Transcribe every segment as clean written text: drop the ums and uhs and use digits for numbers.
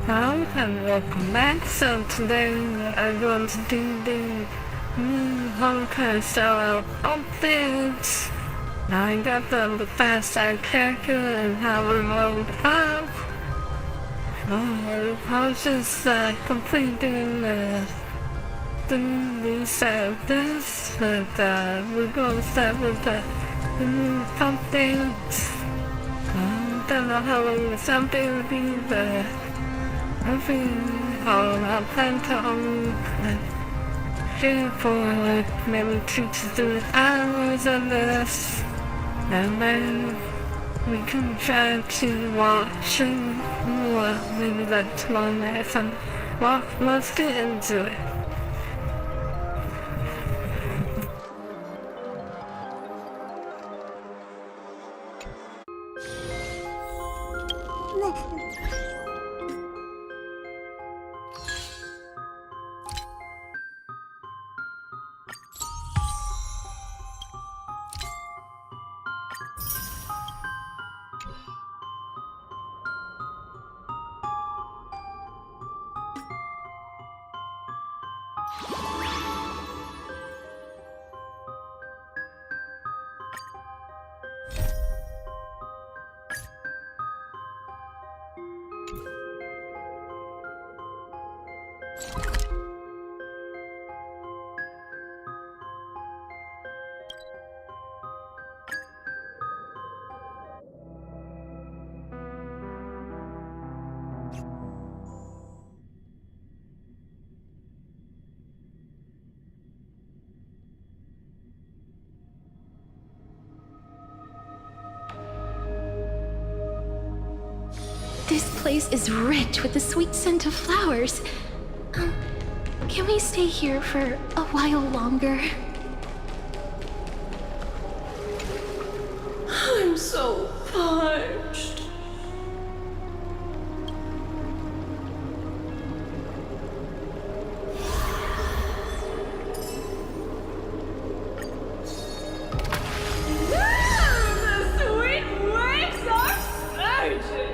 And welcome back. So today I'm going to do the Honkai Star updates. Now I got the fast side character and how we rolled up. I was just completing the new set of this, but we're going to start with the new updates. I don't know how long this update will be, but I plan to shoot for like maybe 2 to 3 hours on this, and then we can try to watch more, maybe like tomorrow night. So, well, let's get into it. This place is rich with the sweet scent of flowers. Can we stay here for a while longer? I'm so parched. The sweet waves are surging.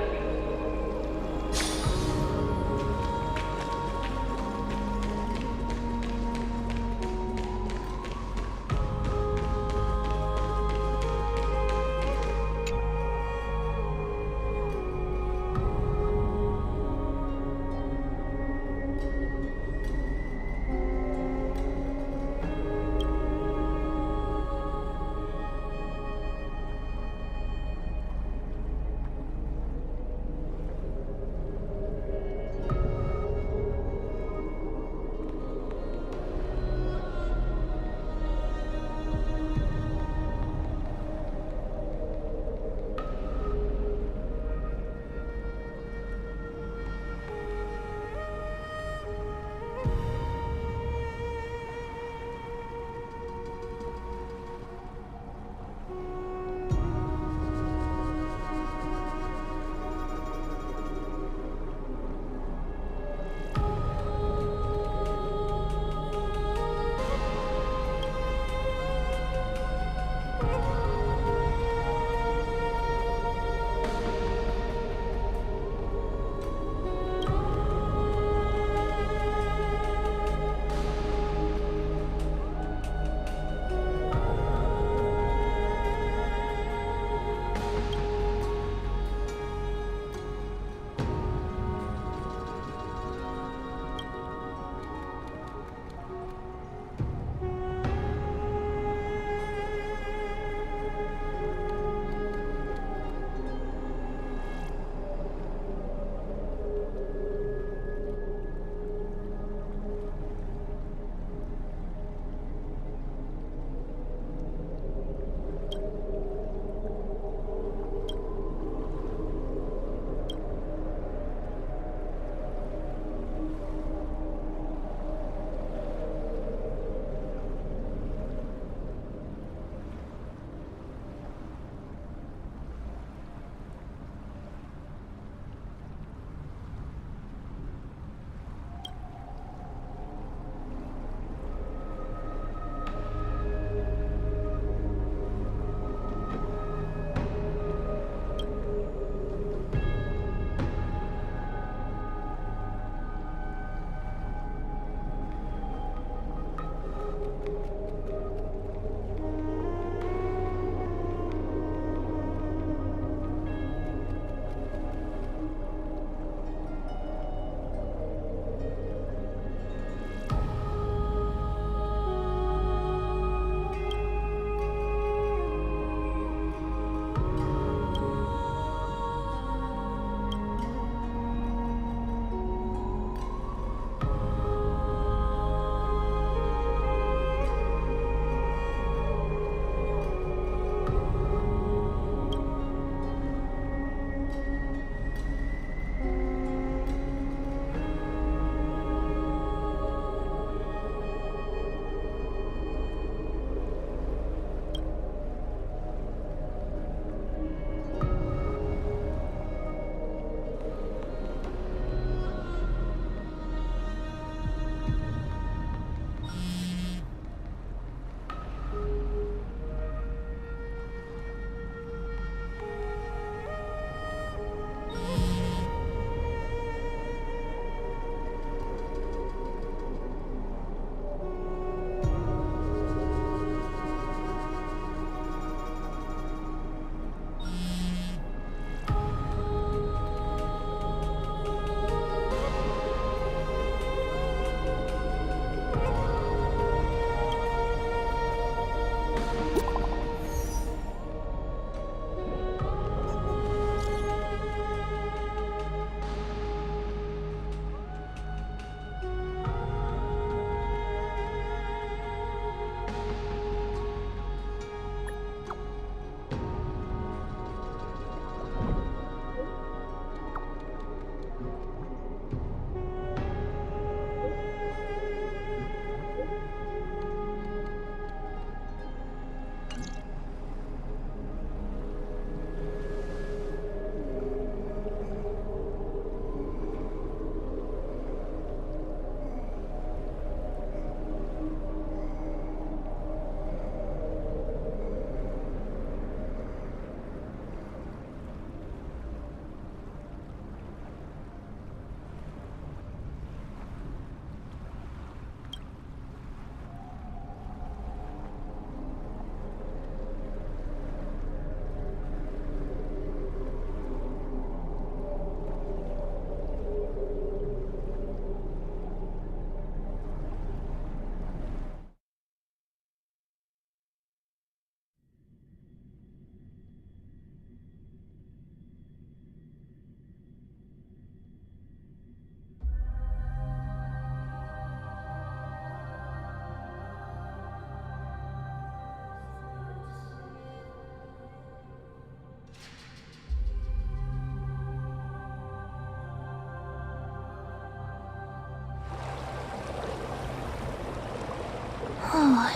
Oh,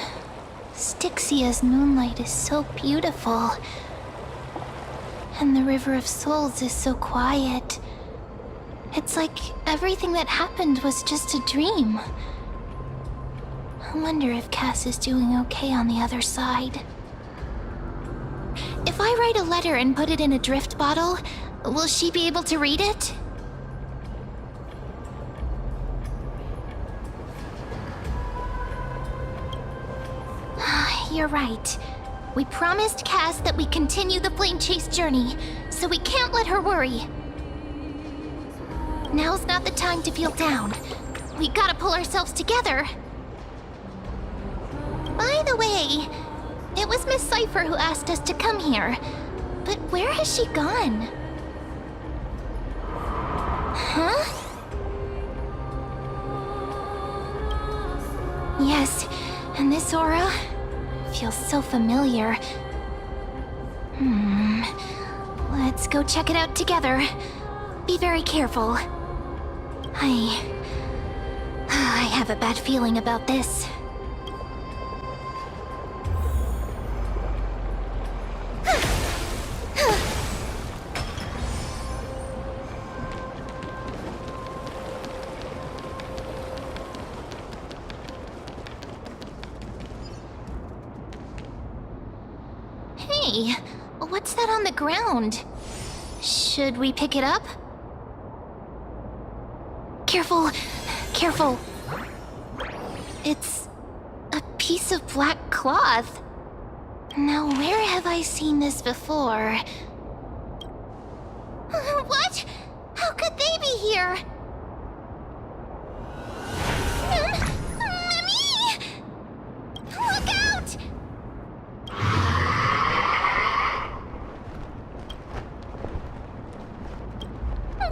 Styxia's moonlight is so beautiful. And the River of Souls is so quiet. It's like everything that happened was just a dream. I wonder if Cass is doing okay on the other side. If I write a letter and put it in a drift bottle, will she be able to read it? You're right. We promised Cass that we continue the flame chase journey, so we can't let her worry. Now's not the time to feel down. We gotta pull ourselves together. By the way, it was Miss Cypher who asked us to come here. But where has she gone? Huh? Yes, and this aura feels so familiar. Let's go check it out together. Be very careful. I have a bad feeling about this. Hey, what's that on the ground? Should we pick it up? Careful, careful. It's a piece of black cloth. Now, where have I seen this before? What? How could they be here? Mimi! Look out!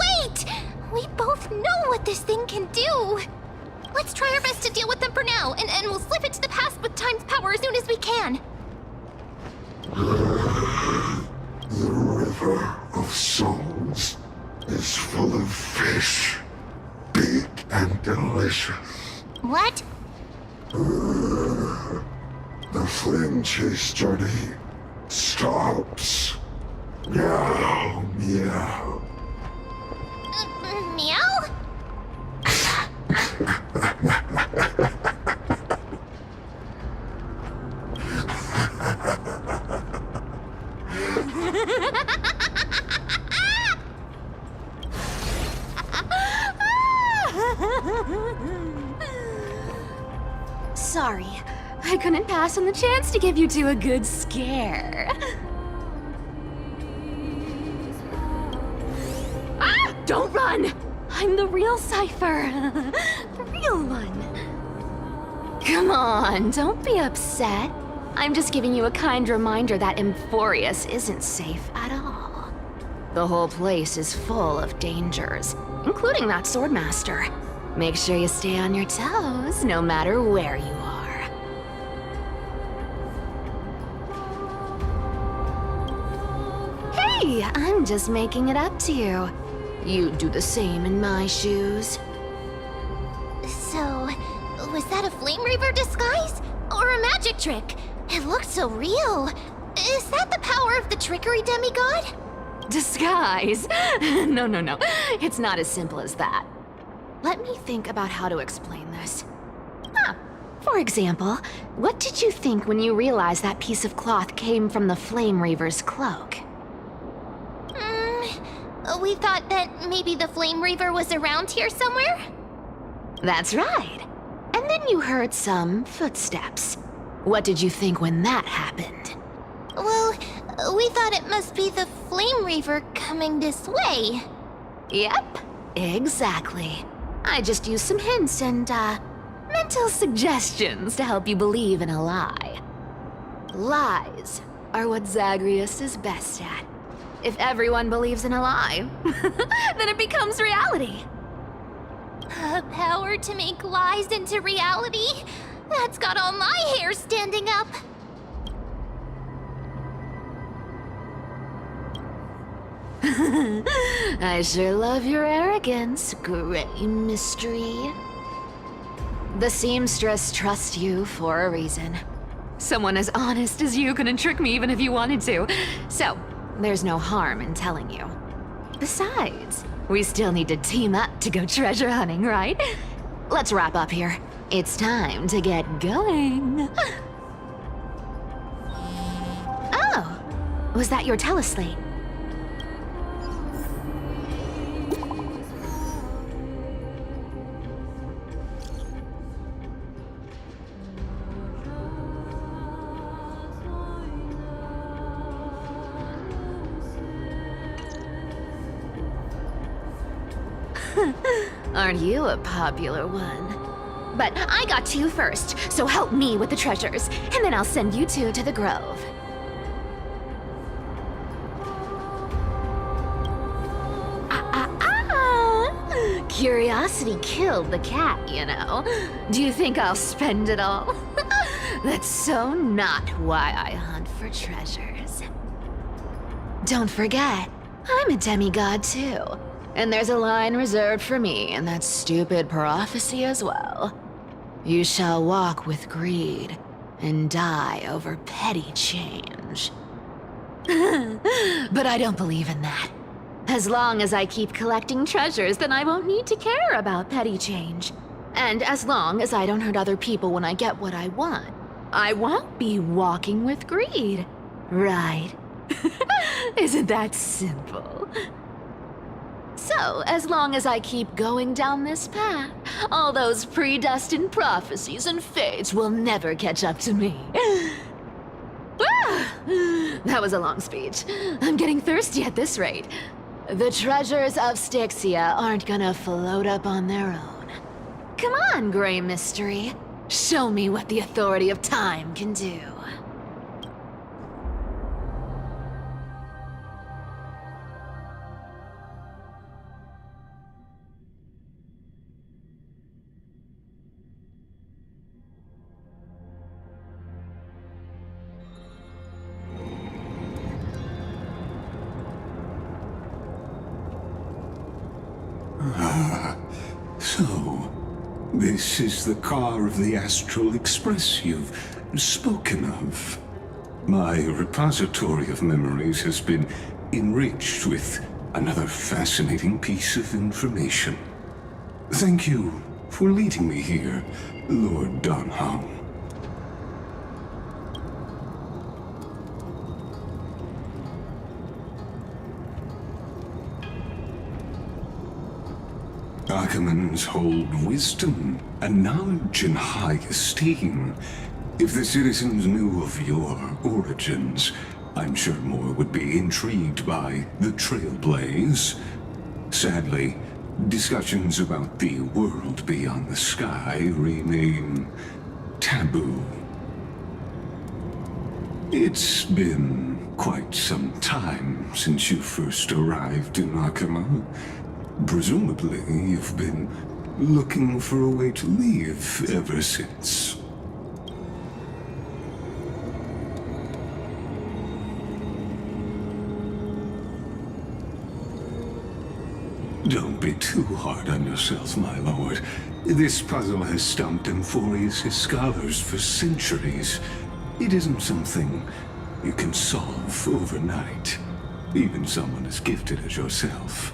Wait! We both know what this thing can do. Let's try our best to deal with them for now, and we'll slip into the past with Time's power as soon as we can. The River of Souls is full of fish, big and delicious. What? The flame chase journey stops. Meow, meow. Meow? Sorry, I couldn't pass on the chance to give you two a good scare. Ah! Don't run! I'm the real Cypher. The real one. Come on, don't be upset. I'm just giving you a kind reminder that Emphorius isn't safe at all. The whole place is full of dangers, including that Swordmaster. Make sure you stay on your toes, no matter where you are. Hey, I'm just making it up to you. You'd do the same in my shoes. So, was that a Flame Reaver disguise? Or a magic trick? It looked so real. Is that the power of the trickery demigod? Disguise? No. It's not as simple as that. Let me think about how to explain this. For example, what did you think when you realized that piece of cloth came from the Flame Reaver's cloak? We thought that maybe the Flame Reaver was around here somewhere? That's right. And then you heard some footsteps. What did you think when that happened? Well, we thought it must be the Flame Reaver coming this way. Yep, exactly. I just used some hints and, mental suggestions to help you believe in a lie. Lies are what Zagreus is best at. If everyone believes in a lie, then it becomes reality. A power to make lies into reality? That's got all my hair standing up. I sure love your arrogance, Gray Mystery. The seamstress trusts you for a reason. Someone as honest as you couldn't trick me even if you wanted to. So, there's no harm in telling you. Besides, we still need to team up to go treasure hunting, right? Let's wrap up here. It's time to get going. Oh, was that your teleslate? Aren't you a popular one? But I got to you first, so help me with the treasures, and then I'll send you two to the grove. Curiosity killed the cat, you know. Do you think I'll spend it all? That's so not why I hunt for treasures. Don't forget, I'm a demigod too. And there's a line reserved for me in that stupid prophecy as well. You shall walk with greed and die over petty change. But I don't believe in that. As long as I keep collecting treasures, then I won't need to care about petty change. And as long as I don't hurt other people when I get what I want, I won't be walking with greed. Right? Isn't that simple? So, as long as I keep going down this path, all those predestined prophecies and fates will never catch up to me. That was a long speech. I'm getting thirsty at this rate. The treasures of Styxia aren't gonna float up on their own. Come on, Grey Mystery. Show me what the authority of time can do. So, this is the car of the Astral Express you've spoken of. My repository of memories has been enriched with another fascinating piece of information. Thank you for leading me here, Lord Donham. Archimans hold wisdom and knowledge in high esteem. If the citizens knew of your origins, I'm sure more would be intrigued by the Trailblaze. Sadly, discussions about the world beyond the sky remain taboo. It's been quite some time since you first arrived in Akima. Presumably, you've been looking for a way to leave ever since. Don't be too hard on yourself, my lord. This puzzle has stumped Amphorius' scholars for centuries. It isn't something you can solve overnight, even someone as gifted as yourself.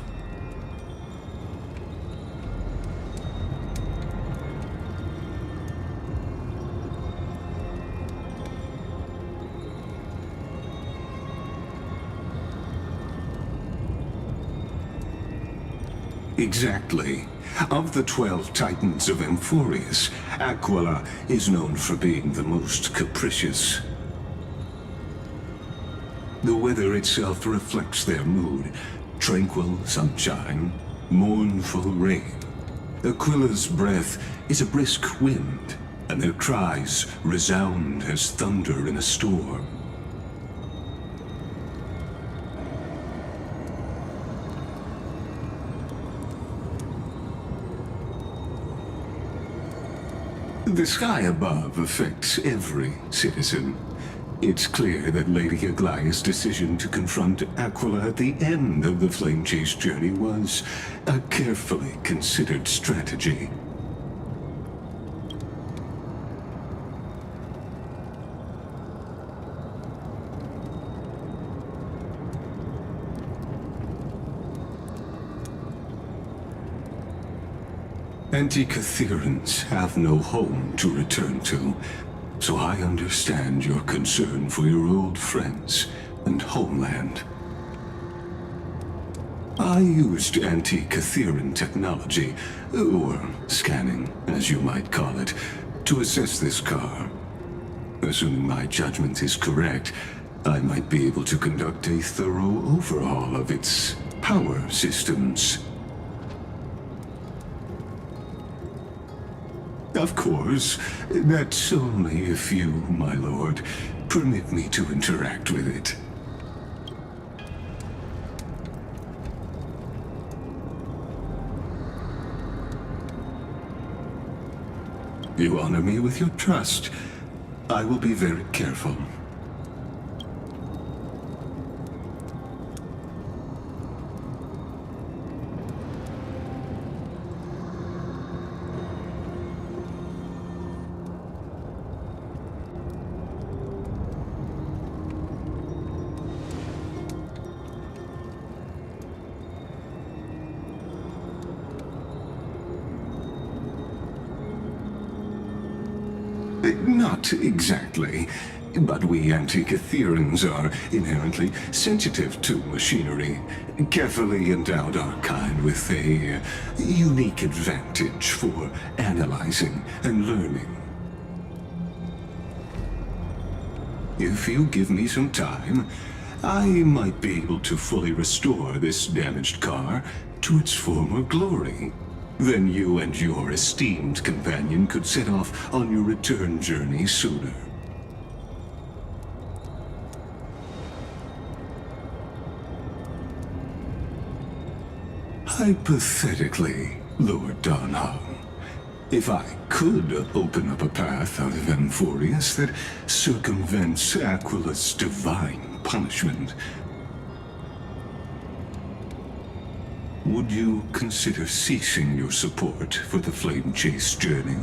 Exactly. Of the 12 Titans of Amphorius, Aquila is known for being the most capricious. The weather itself reflects their mood. Tranquil sunshine, mournful rain. Aquila's breath is a brisk wind, and their cries resound as thunder in a storm. The sky above affects every citizen. It's clear that Lady Aglaya's decision to confront Aquila at the end of the Flame Chase journey was a carefully considered strategy. Antikytherans have no home to return to, so I understand your concern for your old friends and homeland. I used Antikytheran technology, or scanning, as you might call it, to assess this car. Assuming my judgment is correct, I might be able to conduct a thorough overhaul of its power systems. Of course, that's only if you, my lord, permit me to interact with it. You honor me with your trust. I will be very careful. Not exactly, but we Antikytherans are inherently sensitive to machinery. Carefully endowed our kind with a unique advantage for analyzing and learning. If you give me some time, I might be able to fully restore this damaged car to its former glory. Then you and your esteemed companion could set off on your return journey sooner. Hypothetically, Lord Donhong, if I could open up a path out of Amphorius that circumvents Aquila's divine punishment, would you consider ceasing your support for the Flame Chase journey?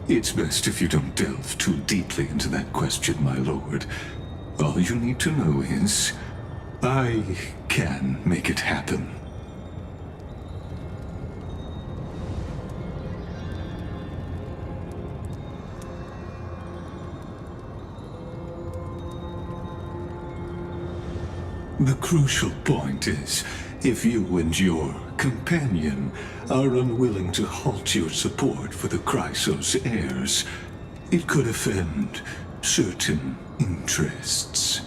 It's best if you don't delve too deeply into that question, my lord. All you need to know is, I can make it happen. The crucial point is, if you and your companion are unwilling to halt your support for the Chrysos heirs, it could offend certain interests.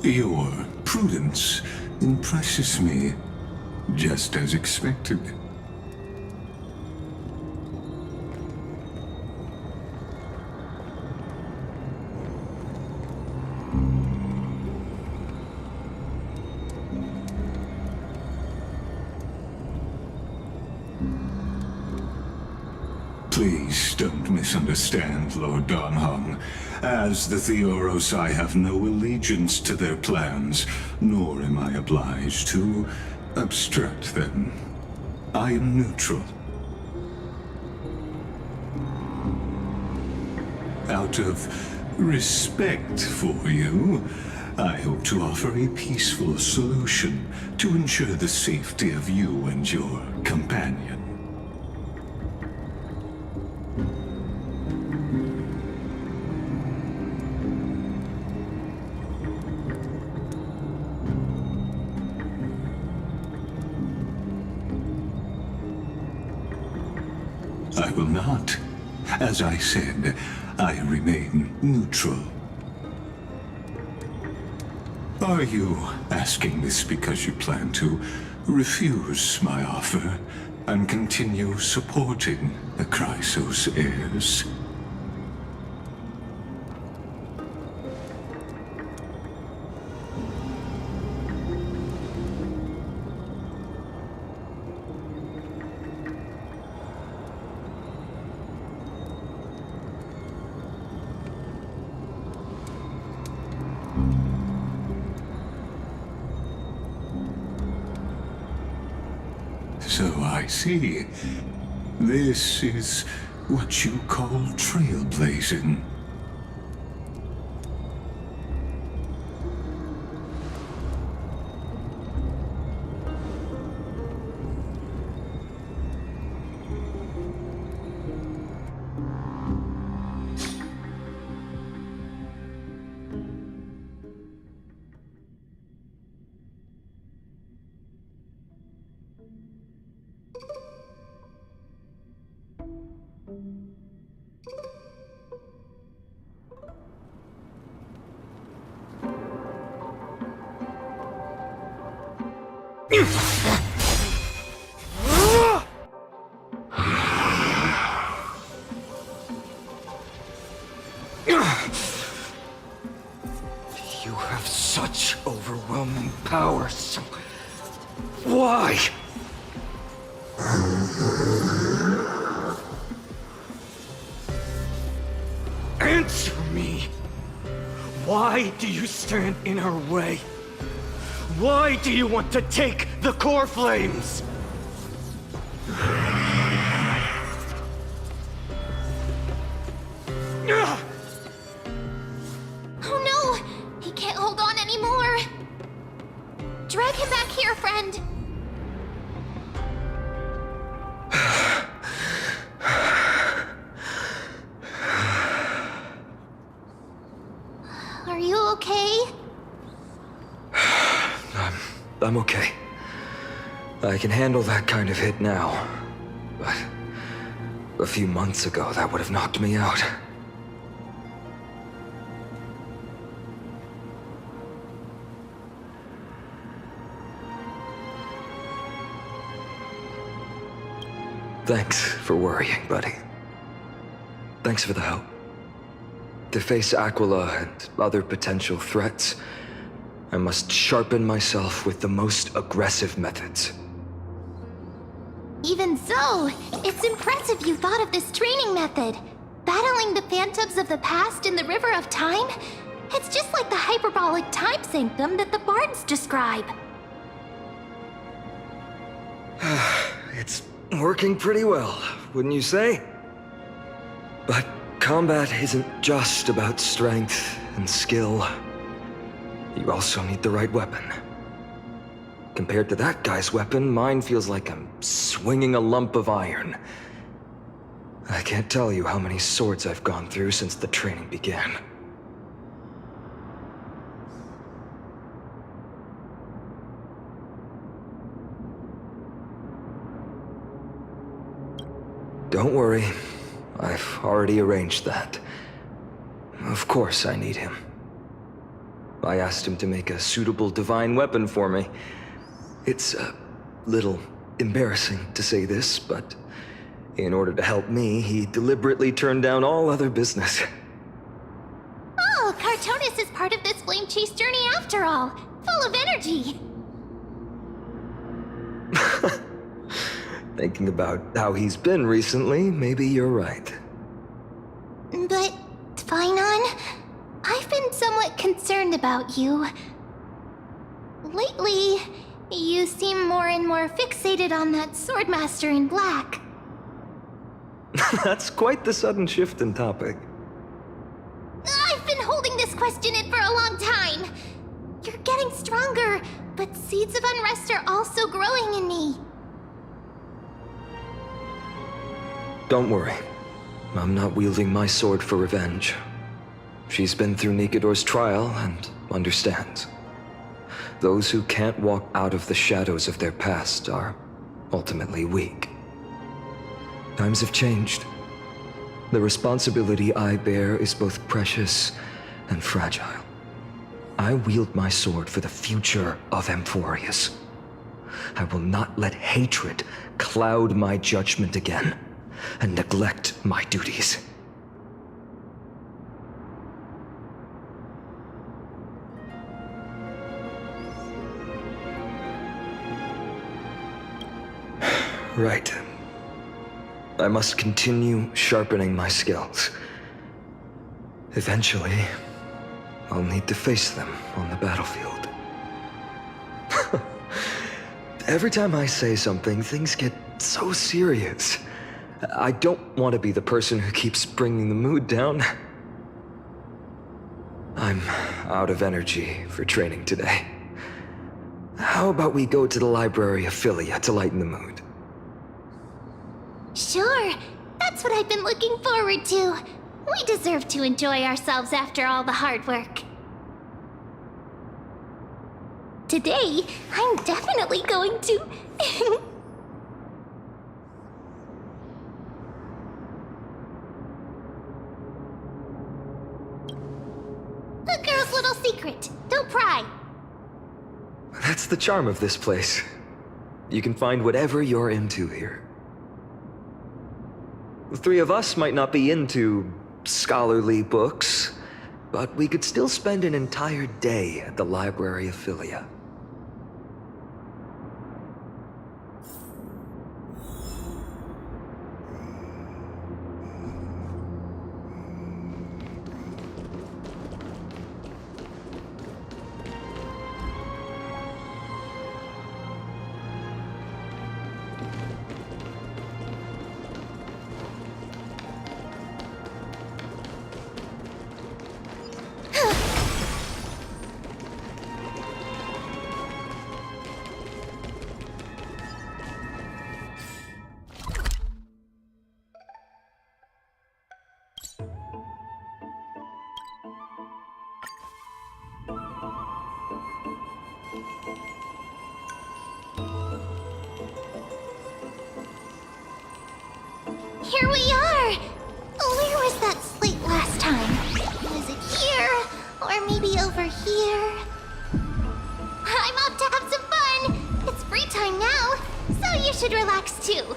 Your prudence impresses me, just as expected. Please don't misunderstand, Lord Donhong. As the Theoros, I have no allegiance to their plans, nor am I obliged to obstruct them. I am neutral. Out of respect for you, I hope to offer a peaceful solution to ensure the safety of you and your companion. I will not. As I said, I remain neutral. Are you asking this because you plan to refuse my offer and continue supporting the Chrysos heirs? So I see. This is what you call trailblazing. You have such overwhelming power, so why? Answer me! Why do you stand in our way? Why do you want to take the core flames? Oh no! He can't hold on anymore! Drag him back here, friend! Are you okay? I'm okay. I can handle that kind of hit now. But a few months ago, that would have knocked me out. Thanks for worrying, buddy. Thanks for the help. To face Aquila and other potential threats, I must sharpen myself with the most aggressive methods. Even so, it's impressive you thought of this training method. Battling the phantoms of the past in the River of Time? It's just like the hyperbolic time sanctum that the bards describe. It's working pretty well, wouldn't you say? But combat isn't just about strength and skill. You also need the right weapon. Compared to that guy's weapon, mine feels like I'm swinging a lump of iron. I can't tell you how many swords I've gone through since the training began. Don't worry. I've already arranged that. Of course I need him. I asked him to make a suitable divine weapon for me. It's a little embarrassing to say this, but in order to help me, he deliberately turned down all other business. Oh, Cartonis is part of this flame chase journey after all. Full of energy. Thinking about how he's been recently, maybe you're right. But, Phainon, I've been somewhat concerned about you. Lately, you seem more and more fixated on that Swordmaster in black. That's quite the sudden shift in topic. I've been holding this question in for a long time. You're getting stronger, but seeds of unrest are also growing in me. Don't worry. I'm not wielding my sword for revenge. She's been through Nikador's trial and understands. Those who can't walk out of the shadows of their past are ultimately weak. Times have changed. The responsibility I bear is both precious and fragile. I wield my sword for the future of Amphorius. I will not let hatred cloud my judgment again and neglect my duties. Right. I must continue sharpening my skills. Eventually, I'll need to face them on the battlefield. Every time I say something, things get so serious. I don't want to be the person who keeps bringing the mood down. I'm out of energy for training today. How about we go to the Library of Philia to lighten the mood? Sure, that's what I've been looking forward to. We deserve to enjoy ourselves after all the hard work. Today, I'm definitely going to... A girl's little secret. Don't pry. That's the charm of this place. You can find whatever you're into here. The three of us might not be into scholarly books, but we could still spend an entire day at the Library of Philia. Here we are! Where was that slate last time? Was it here? Or maybe over here? I'm off to have some fun! It's free time now, so you should relax too.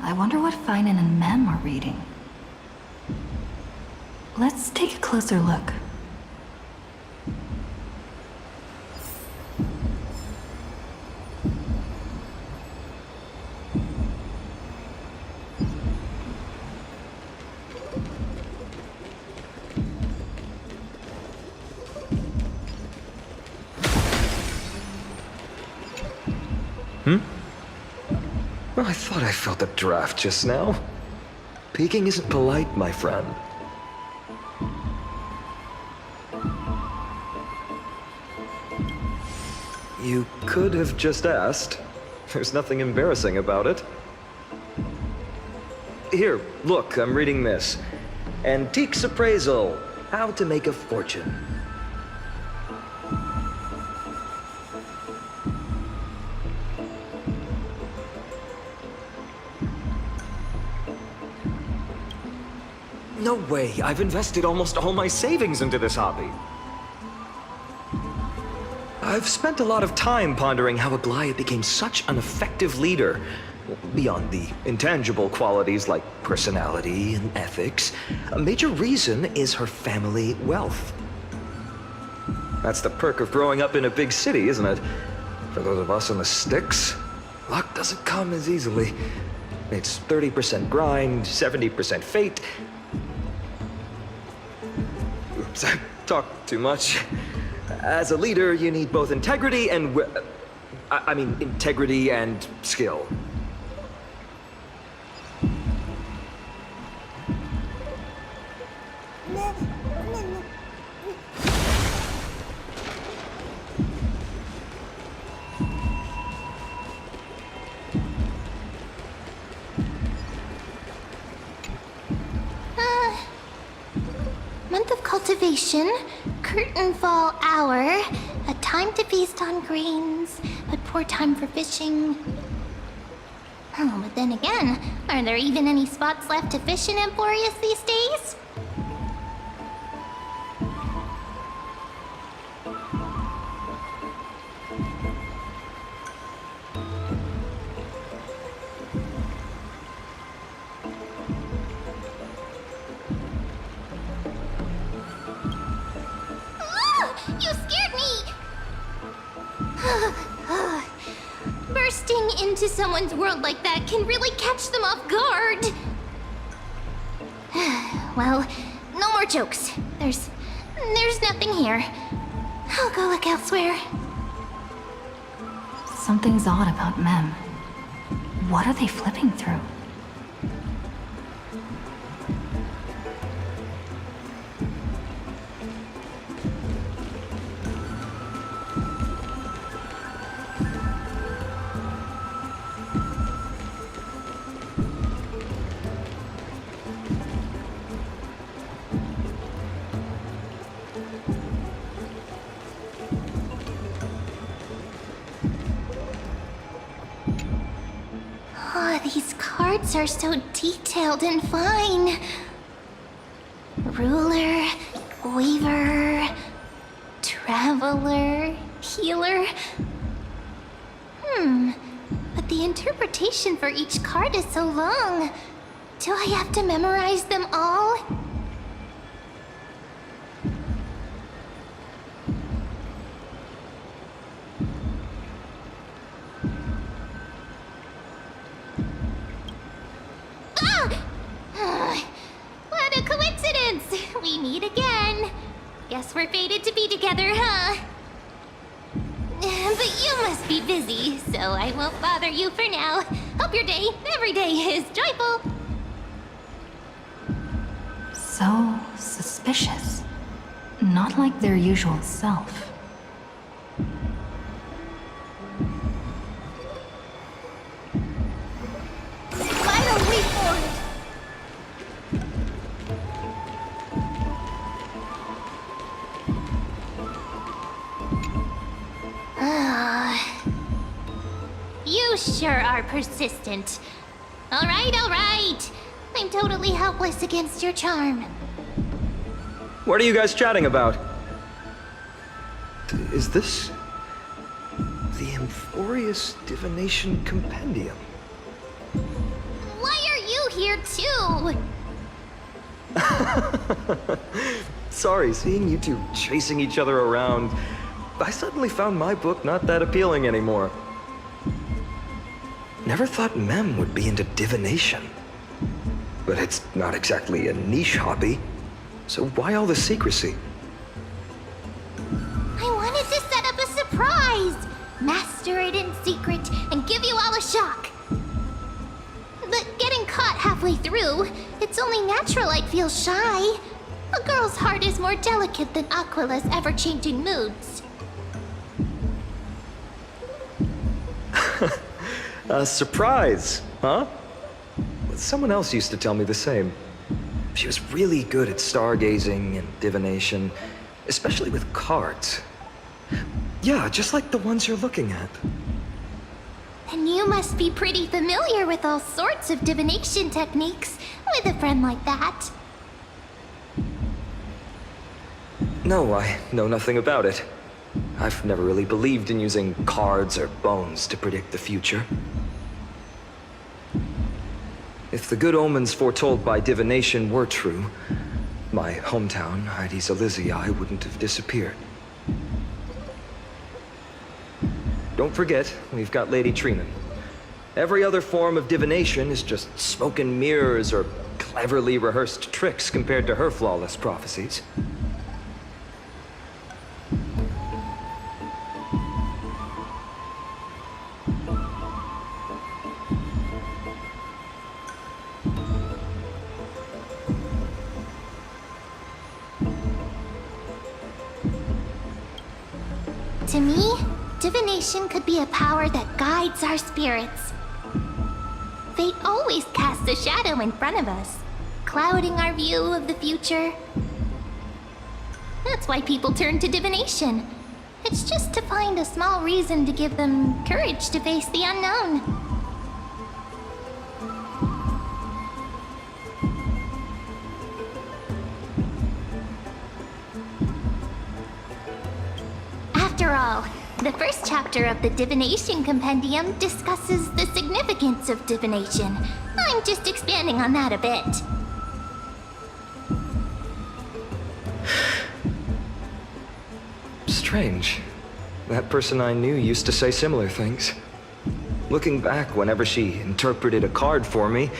I wonder what Finan and Mem are reading. Let's take a closer look. Well, I thought I felt a draft just now. Peeking isn't polite, my friend. You could have just asked. There's nothing embarrassing about it. Here, look, I'm reading this. Antiques Appraisal. How to Make a Fortune. No way. I've invested almost all my savings into this hobby. I've spent a lot of time pondering how Aglaia became such an effective leader. Beyond the intangible qualities like personality and ethics, a major reason is her family wealth. That's the perk of growing up in a big city, isn't it? For those of us in the sticks, luck doesn't come as easily. It's 30% grind, 70% fate. Oops, I talked too much. As a leader, you need both integrity and integrity and skill. Month of cultivation, curtain fall hour, a time to feast on grains, but poor time for fishing. Oh, but then again, are there even any spots left to fish in Emporius these days? You scared me! Bursting into someone's world like that can really catch them off guard. Well, no more jokes. There's There's nothing here. I'll go look elsewhere. Something's odd about Mem. What are they flipping through? Oh, these cards are so detailed and fine. Ruler, weaver, traveler, healer. But the interpretation for each card is so long. Do I have to memorize them all? What a coincidence! We meet again. Guess we're fated to be together, huh? But you must be busy, so I won't bother you for now. Hope your day, every day, is joyful. So suspicious. Not like their usual self. Final wait for it. You sure are persistent. All right. I'm totally helpless against your charm. What are you guys chatting about? Is this the Amphorius Divination Compendium? Why are you here too? Sorry, seeing you two chasing each other around, I suddenly found my book not that appealing anymore. Never thought Mem would be into divination. But it's not exactly a niche hobby, so why all the secrecy? I wanted to set up a surprise! Master it in secret and give you all a shock. But getting caught halfway through, it's only natural I'd feel shy. A girl's heart is more delicate than Aquila's ever-changing moods. A surprise, huh? Someone else used to tell me the same. She was really good at stargazing and divination, especially with cards. Yeah, just like the ones you're looking at. And you must be pretty familiar with all sorts of divination techniques with a friend like that. No, I know nothing about it. I've never really believed in using cards or bones to predict the future. If the good omens foretold by divination were true, my hometown, Hydes Elysii, wouldn't have disappeared. Don't forget, we've got Lady Trina. Every other form of divination is just smoke and mirrors or cleverly rehearsed tricks compared to her flawless prophecies. To me, divination could be a power that guides our spirits. Fate always casts a shadow in front of us, clouding our view of the future. That's why people turn to divination. It's just to find a small reason to give them courage to face the unknown. After all, the first chapter of the Divination Compendium discusses the significance of divination. I'm just expanding on that a bit. Strange. That person I knew used to say similar things. Looking back, whenever she interpreted a card for me,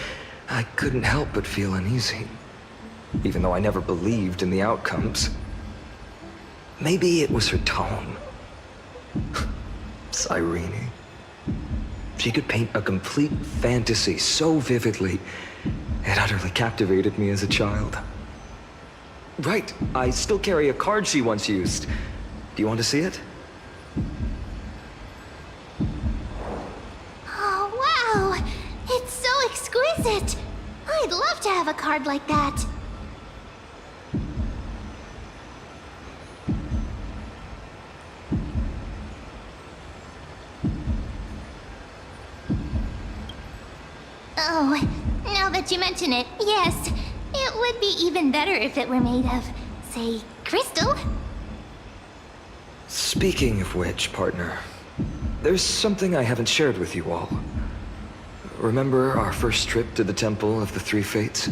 I couldn't help but feel uneasy. Even though I never believed in the outcomes. Maybe it was her tone. Cyrene. She could paint a complete fantasy so vividly, it utterly captivated me as a child. Right, I still carry a card she once used. Do you want to see it? Oh, wow! It's so exquisite! I'd love to have a card like that. Oh, now that you mention it, yes. It would be even better if it were made of, say, crystal. Speaking of which, partner, there's something I haven't shared with you all. Remember our first trip to the Temple of the Three Fates?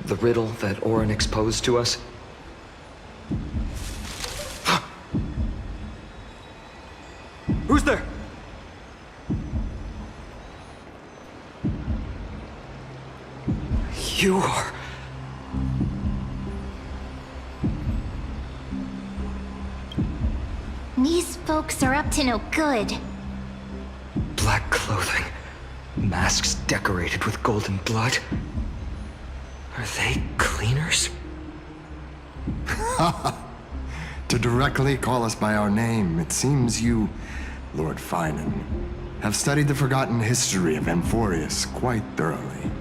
The riddle that Orynyx posed to us? Who's there? You are... These folks are up to no good. Black clothing, masks decorated with golden blood. Are they cleaners? To directly call us by our name, it seems you, Lord Finan, have studied the forgotten history of Amphorius quite thoroughly.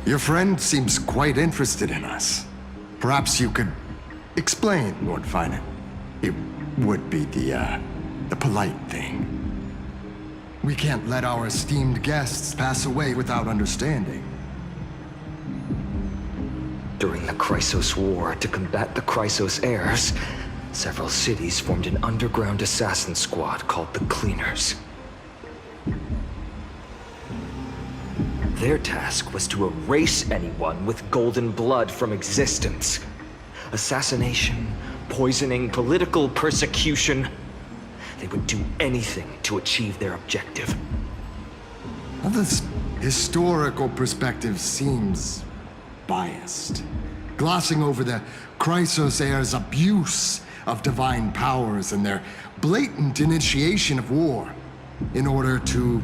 Your friend seems quite interested in us. Perhaps you could explain, Lord Finan. It would be the polite thing. We can't let our esteemed guests pass away without understanding. During the Chrysos War, to combat the Chrysos heirs, several cities formed an underground assassin squad called the Cleaners. Their task was to erase anyone with golden blood from existence. Assassination, poisoning, political persecution. They would do anything to achieve their objective. Well, this historical perspective seems biased, glossing over the Chrysos heirs' abuse of divine powers and their blatant initiation of war in order to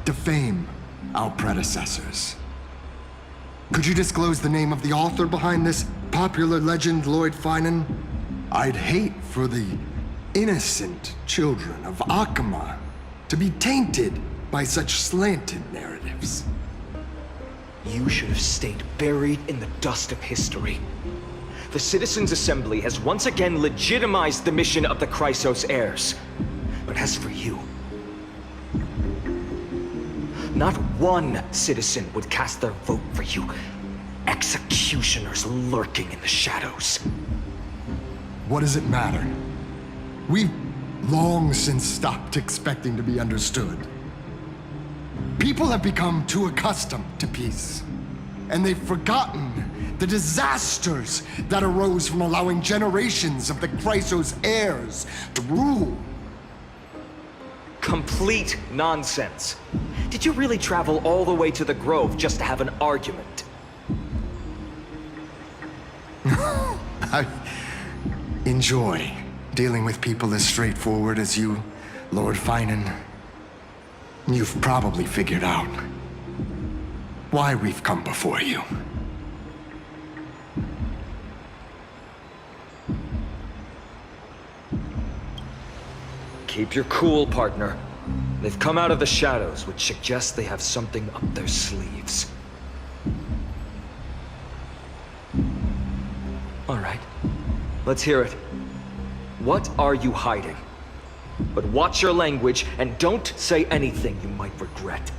defame our predecessors. Could you disclose the name of the author behind this popular legend, Lord Finan? I'd hate for the innocent children of Akama to be tainted by such slanted narratives. You should have stayed buried in the dust of history. The Citizens' Assembly has once again legitimized the mission of the Chrysos heirs. But as for you, not one citizen would cast their vote for you. Executioners lurking in the shadows. What does it matter? We've long since stopped expecting to be understood. People have become too accustomed to peace, and they've forgotten the disasters that arose from allowing generations of the Chrysos heirs to rule. Complete nonsense. Did you really travel all the way to the Grove just to have an argument? I enjoy dealing with people as straightforward as you, Lord Finan. You've probably figured out why we've come before you. Keep your cool, partner. They've come out of the shadows, which suggests they have something up their sleeves. All right, let's hear it. What are you hiding? But watch your language and don't say anything you might regret.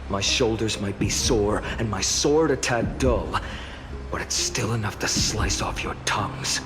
My shoulders might be sore and my sword a tad dull, but it's still enough to slice off your tongues.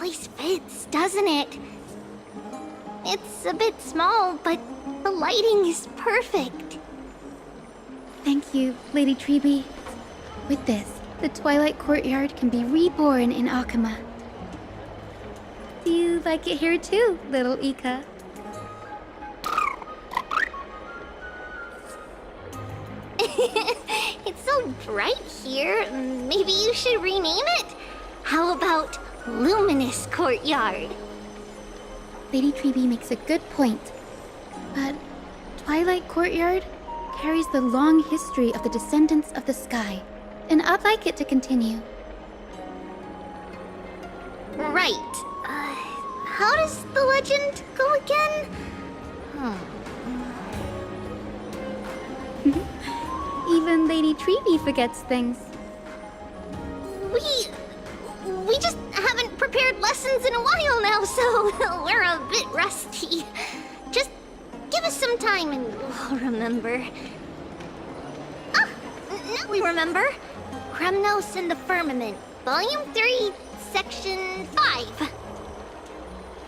place fits, doesn't it? It's a bit small, but the lighting is perfect. Thank you, Lady Treby. With this, the Twilight Courtyard can be reborn in Akama. Do you like it here too, little Ika? It's so bright here. Maybe you should rename it? How about Luminous Courtyard? Lady Treby makes a good point. But Twilight Courtyard carries the long history of the Descendants of the Sky, and I'd like it to continue. Right. How does the legend go again? Even Lady Treby forgets things. We just haven't prepared lessons in a while now, so we're a bit rusty. Just give us some time and we'll remember. Ah! Now we remember. Kremnos and the Firmament, Volume 3, Section 5.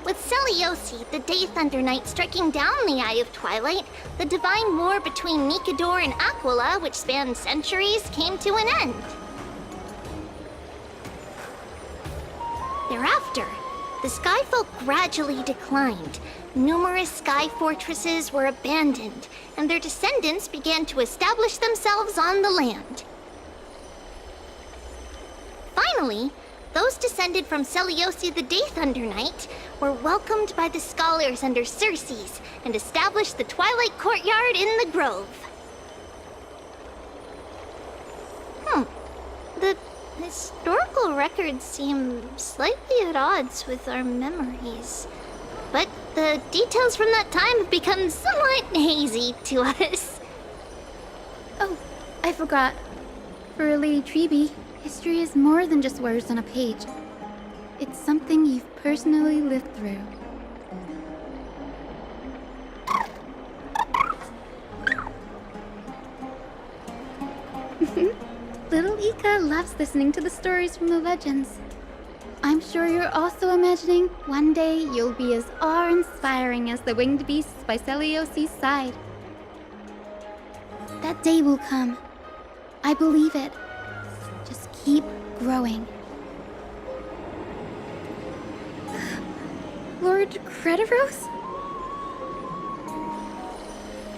With Seliosi, the Day Thunder Knight, striking down the Eye of Twilight, the divine war between Nikador and Aquila, which spanned centuries, came to an end. Thereafter, the Skyfolk gradually declined. Numerous sky fortresses were abandoned, and their descendants began to establish themselves on the land. Finally, those descended from Seliosi the Day Thunder Knight were welcomed by the scholars under Circes and established the Twilight Courtyard in the Grove. The historical records seem slightly at odds with our memories, but the details from that time have become somewhat hazy to us. Oh, I forgot. For Lady Treby, history is more than just words on a page. It's something you've personally lived through. Little Ika loves listening to the stories from the legends. I'm sure you're also imagining one day you'll be as awe-inspiring as the winged beasts by Seliosi's side. That day will come. I believe it. Just keep growing. Lord Crediros?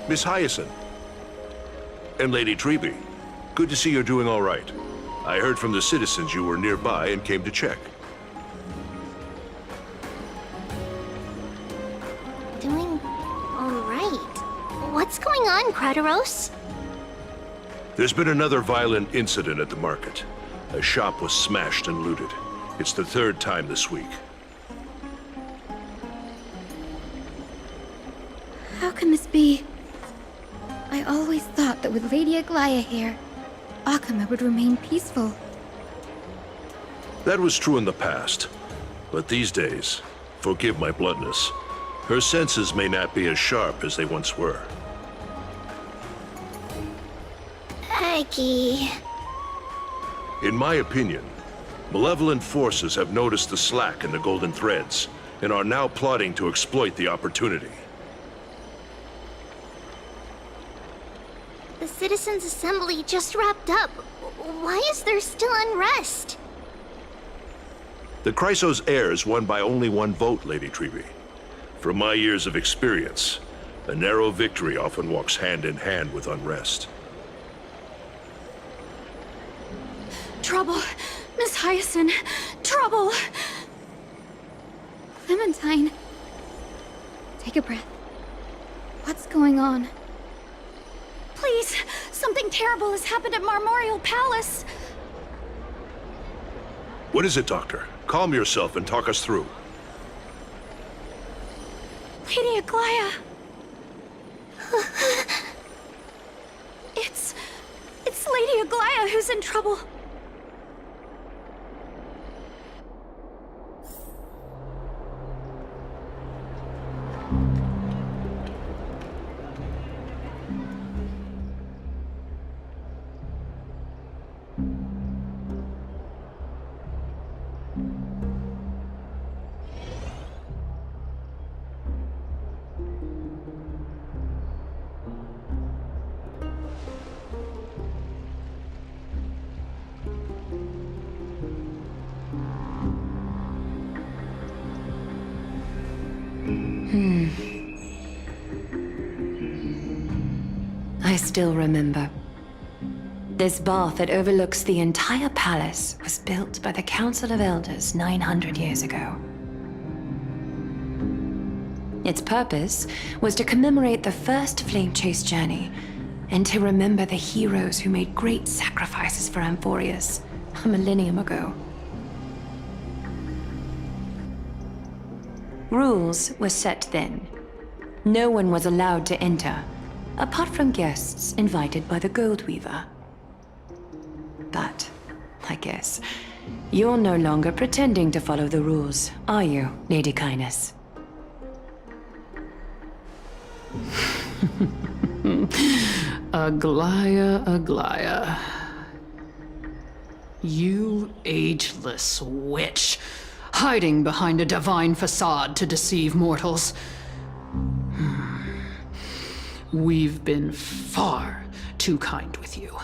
Miss Hyacinth. And Lady Treby. Good to see you're doing all right. I heard from the citizens you were nearby and came to check. Doing all right. What's going on, Crediros? There's been another violent incident at the market. A shop was smashed and looted. It's the third time this week. How can this be? I always thought that with Lady Aglaya here, Akama would remain peaceful. That was true in the past. But these days, forgive my bluntness, her senses may not be as sharp as they once were. Aggie. In my opinion, malevolent forces have noticed the slack in the Golden Threads and are now plotting to exploit the opportunity. The Citizens' Assembly just wrapped up. Why is there still unrest? The Chrysos heirs won by only one vote, Lady Treby. From my years of experience, a narrow victory often walks hand in hand with unrest. Trouble! Miss Hyacinth! Trouble! Clementine. Take a breath. What's going on? Please! Something terrible has happened at Marmorial Palace! What is it, Doctor? Calm yourself and talk us through. Lady Aglaya! It's Lady Aglaya who's in trouble. I still remember. This bath that overlooks the entire palace was built by the Council of Elders 900 years ago. Its purpose was to commemorate the first Flame Chase journey, and to remember the heroes who made great sacrifices for Amphorius a millennium ago. Rules were set then. No one was allowed to enter, apart from guests invited by the Goldweaver. But, I guess, you're no longer pretending to follow the rules, are you, Lady Kyness? Aglaia, Aglaia. You ageless witch, hiding behind a divine facade to deceive mortals. We've been far too kind with you.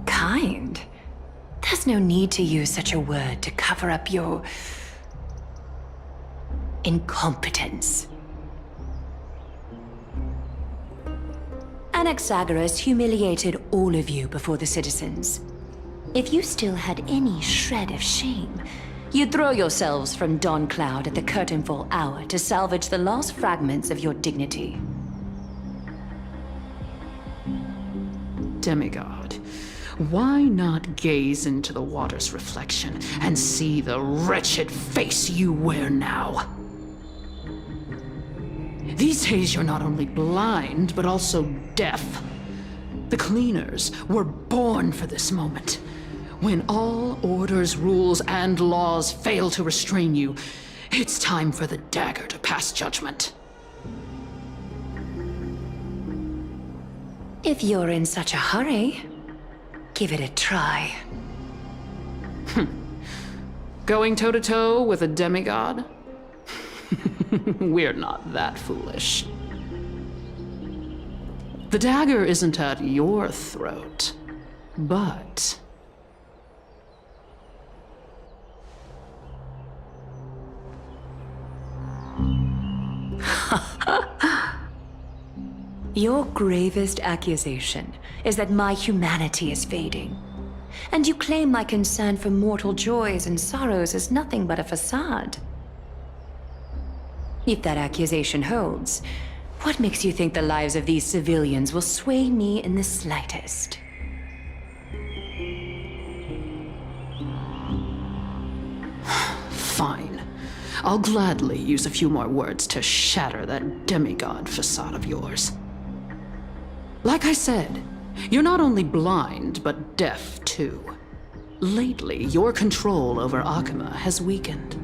Kind? There's no need to use such a word to cover up your incompetence. Anaxagoras humiliated all of you before the citizens. If you still had any shred of shame, you'd throw yourselves from Dawn Cloud at the curtainfall hour to salvage the last fragments of your dignity. Demigod, why not gaze into the water's reflection and see the wretched face you wear now? These days you're not only blind, but also deaf. The cleaners were born for this moment. When all orders, rules, and laws fail to restrain you, it's time for the dagger to pass judgment. If you're in such a hurry, give it a try. Going toe-to-toe with a demigod? We're not that foolish. The dagger isn't at your throat, but... Your gravest accusation is that my humanity is fading. And you claim my concern for mortal joys and sorrows is nothing but a facade. If that accusation holds, what makes you think the lives of these civilians will sway me in the slightest? Fine. I'll gladly use a few more words to shatter that demigod facade of yours. Like I said, you're not only blind, but deaf too. Lately, your control over Akuma has weakened.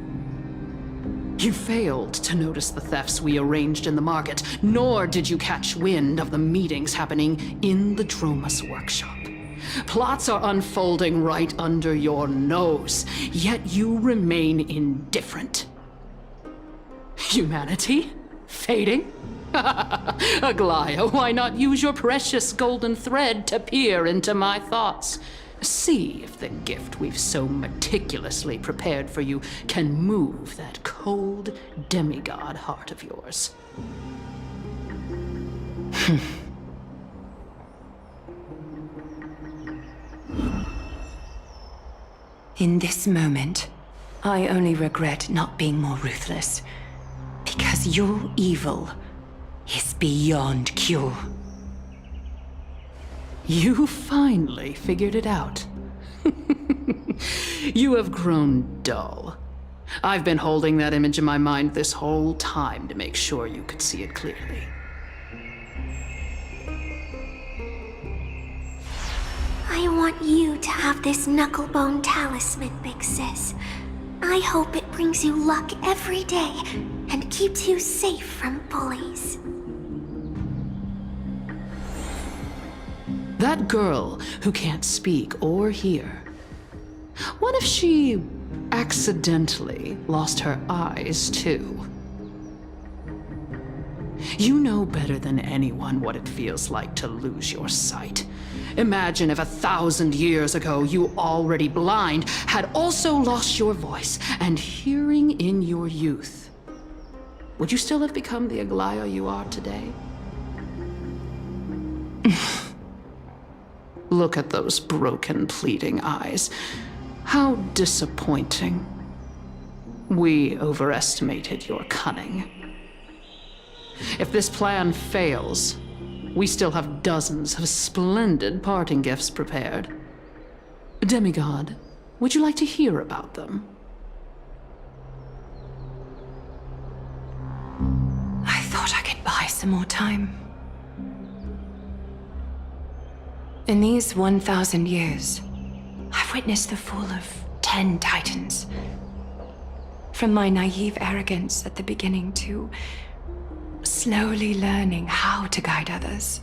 You failed to notice the thefts we arranged in the market, nor did you catch wind of the meetings happening in the Dromus workshop. Plots are unfolding right under your nose, yet you remain indifferent. Humanity? Fading? Aglaia, why not use your precious golden thread to peer into my thoughts? See if the gift we've so meticulously prepared for you can move that cold demigod heart of yours. In this moment, I only regret not being more ruthless. Because your evil is beyond cure. You finally figured it out. You have grown dull. I've been holding that image in my mind this whole time to make sure you could see it clearly. I want you to have this knucklebone talisman, Big Sis. I hope it brings you luck every day and keeps you safe from bullies. That girl who can't speak or hear. What if she accidentally lost her eyes too? You know better than anyone what it feels like to lose your sight. Imagine if 1,000 years ago you, already blind, had also lost your voice and hearing in your youth. Would you still have become the Aglaia you are today? Look at those broken, pleading eyes. How disappointing. We overestimated your cunning. If this plan fails, we still have dozens of splendid parting gifts prepared. Demigod, would you like to hear about them? I thought I could buy some more time. In these 1,000 years, I've witnessed the fall of 10 titans. From my naive arrogance at the beginning to slowly learning how to guide others.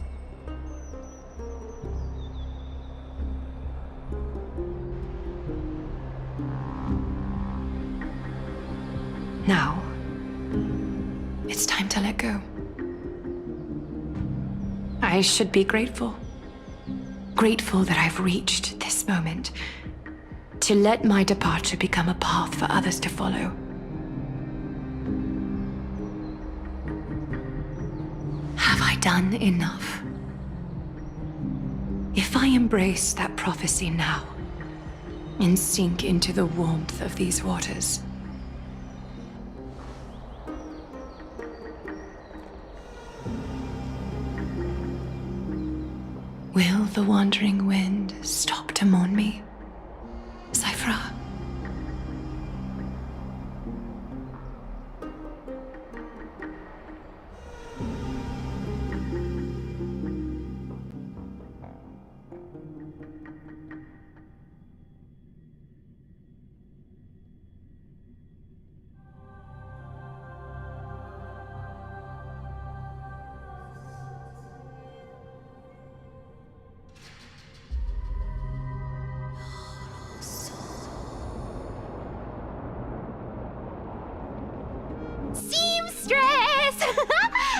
Now, it's time to let go. I should be grateful. Grateful that I've reached this moment. To let my departure become a path for others to follow. Have I done enough? If I embrace that prophecy now, and sink into the warmth of these waters, will the wandering wind stop to mourn me, Cyphra?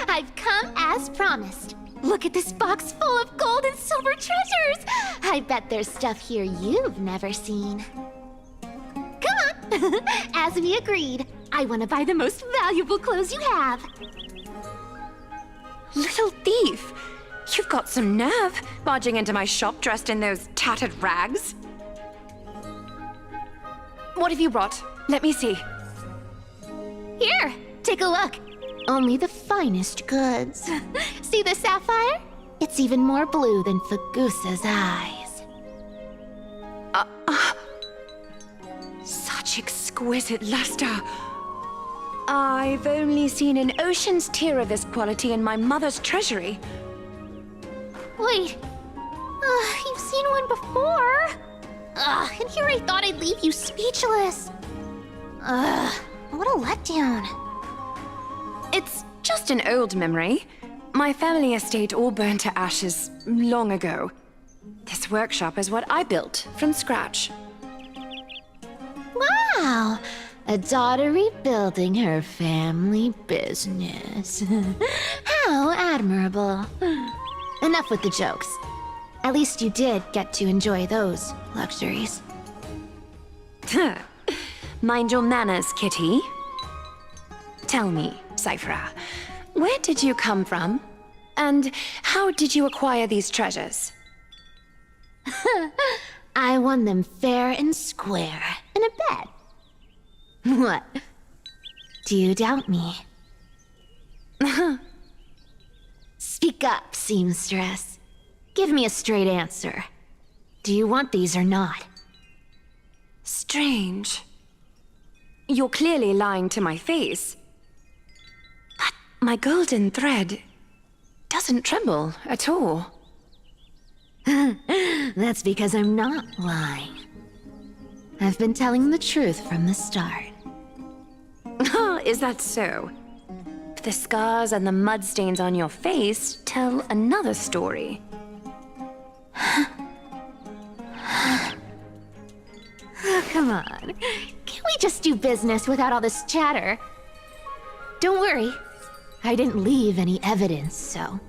I've come as promised. Look at this box full of gold and silver treasures. I bet there's stuff here you've never seen. Come on. As we agreed, I want to buy the most valuable clothes you have. Little thief! You've got some nerve, barging into my shop dressed in those tattered rags. What have you brought? Let me see. Here, take a look. Only the finest goods. See the sapphire? It's even more blue than Fagusa's eyes. Such exquisite luster. I've only seen an ocean's tier of this quality in my mother's treasury. Wait. You've seen one before. And here I thought I'd leave you speechless. What a letdown. It's just an old memory. My family estate all burned to ashes long ago. This workshop is what I built from scratch. Wow! A daughter rebuilding her family business. How admirable. Enough with the jokes. At least you did get to enjoy those luxuries. Mind your manners, Kitty. Tell me, Cyphra, where did you come from? And how did you acquire these treasures? I won them fair and square in a bet. What? Do you doubt me? Speak up, seamstress. Give me a straight answer. Do you want these or not? Strange. You're clearly lying to my face. But my golden thread doesn't tremble at all. That's because I'm not lying. I've been telling the truth from the start. Is that so? The scars and the mud stains on your face tell another story. Oh, come on. Can't we just do business without all this chatter? Don't worry. I didn't leave any evidence, so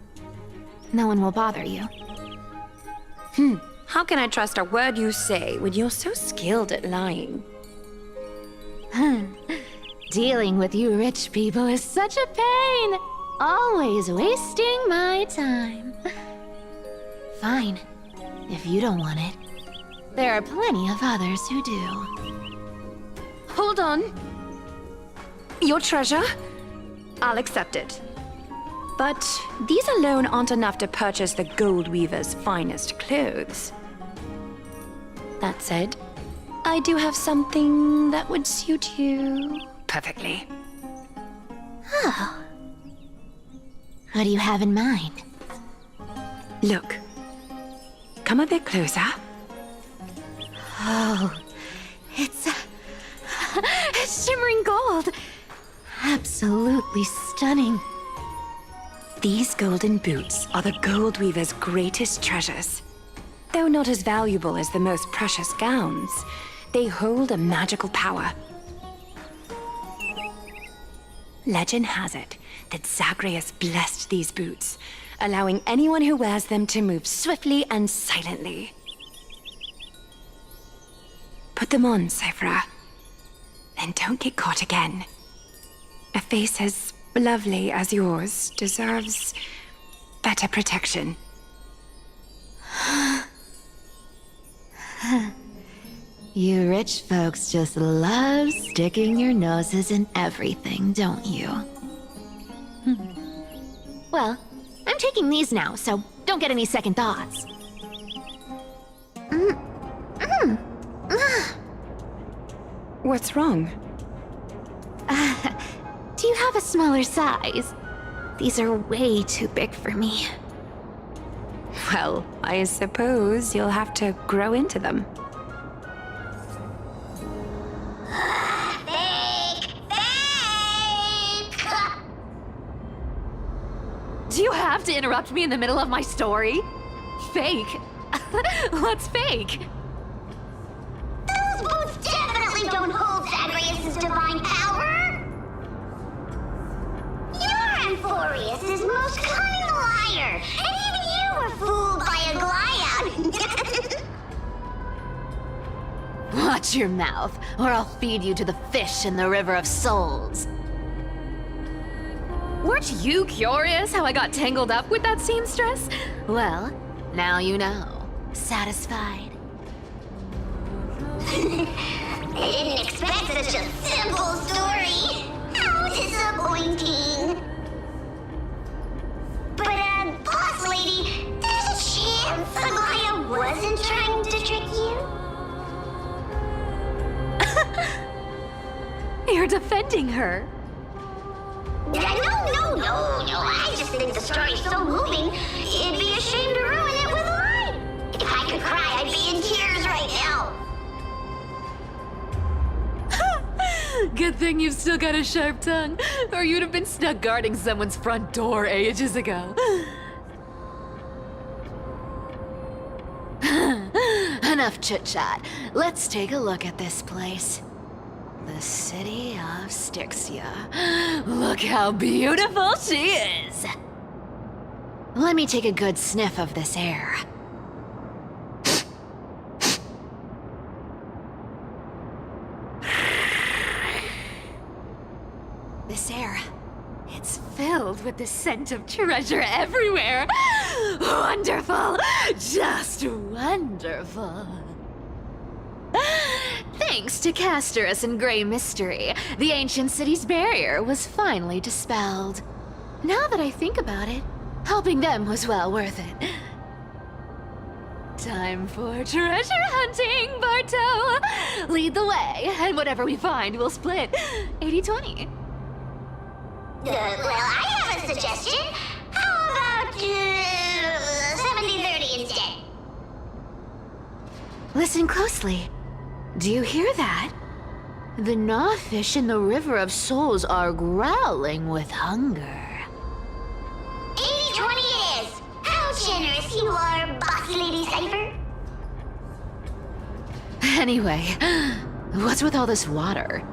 no one will bother you. How can I trust a word you say when you're so skilled at lying? Dealing with you rich people is such a pain. Always wasting my time. Fine. If you don't want it, there are plenty of others who do. Hold on. Your treasure? I'll accept it. But these alone aren't enough to purchase the Gold Weaver's finest clothes. That said, I do have something that would suit you perfectly. Oh. What do you have in mind? Look. Come a bit closer. Oh, it's shimmering gold. Absolutely stunning. These golden boots are the Gold Weaver's greatest treasures. Though not as valuable as the most precious gowns, they hold a magical power. Legend has it that Zagreus blessed these boots, allowing anyone who wears them to move swiftly and silently. Put them on, Cyphra. Then don't get caught again. A face as lovely as yours deserves better protection. You rich folks just love sticking your noses in everything, don't you? Well, I'm taking these now, so don't get any second thoughts. What's wrong? Do you have a smaller size? These are way too big for me. Well, I suppose you'll have to grow into them. Do you have to interrupt me in the middle of my story? Fake? What's fake? Those boots definitely don't hold Zagreus' divine power! You're Amphorius' most cunning liar, and even you were fooled by a Glyad! Watch your mouth, or I'll feed you to the fish in the River of Souls. Weren't you curious how I got tangled up with that seamstress? Well, now you know. Satisfied? I didn't expect such a simple story. How disappointing. But, boss lady, there's a chance Aglaia wasn't trying to trick you? You're defending her. No. I just think the story's so moving, it'd be a shame to ruin it with a lie. If I could cry, I'd be in tears right now. Good thing you've still got a sharp tongue, or you'd have been stuck guarding someone's front door ages ago. Enough chit-chat. Let's take a look at this place. The city of Styxia. Look how beautiful she is! Let me take a good sniff of this air. This air, it's filled with the scent of treasure everywhere. Wonderful! Just wonderful. Thanks to Castorus and Grey Mystery, the ancient city's barrier was finally dispelled. Now that I think about it, helping them was well worth it. Time for treasure hunting, Barto! Lead the way, and whatever we find, we'll split 80-20. Well, I have a suggestion. How about 70-30 instead? Listen closely. Do you hear that? The gnawfish in the River of Souls are growling with hunger. 80-20 it is! How generous you are, Boss Lady Cypher! Anyway, what's with all this water?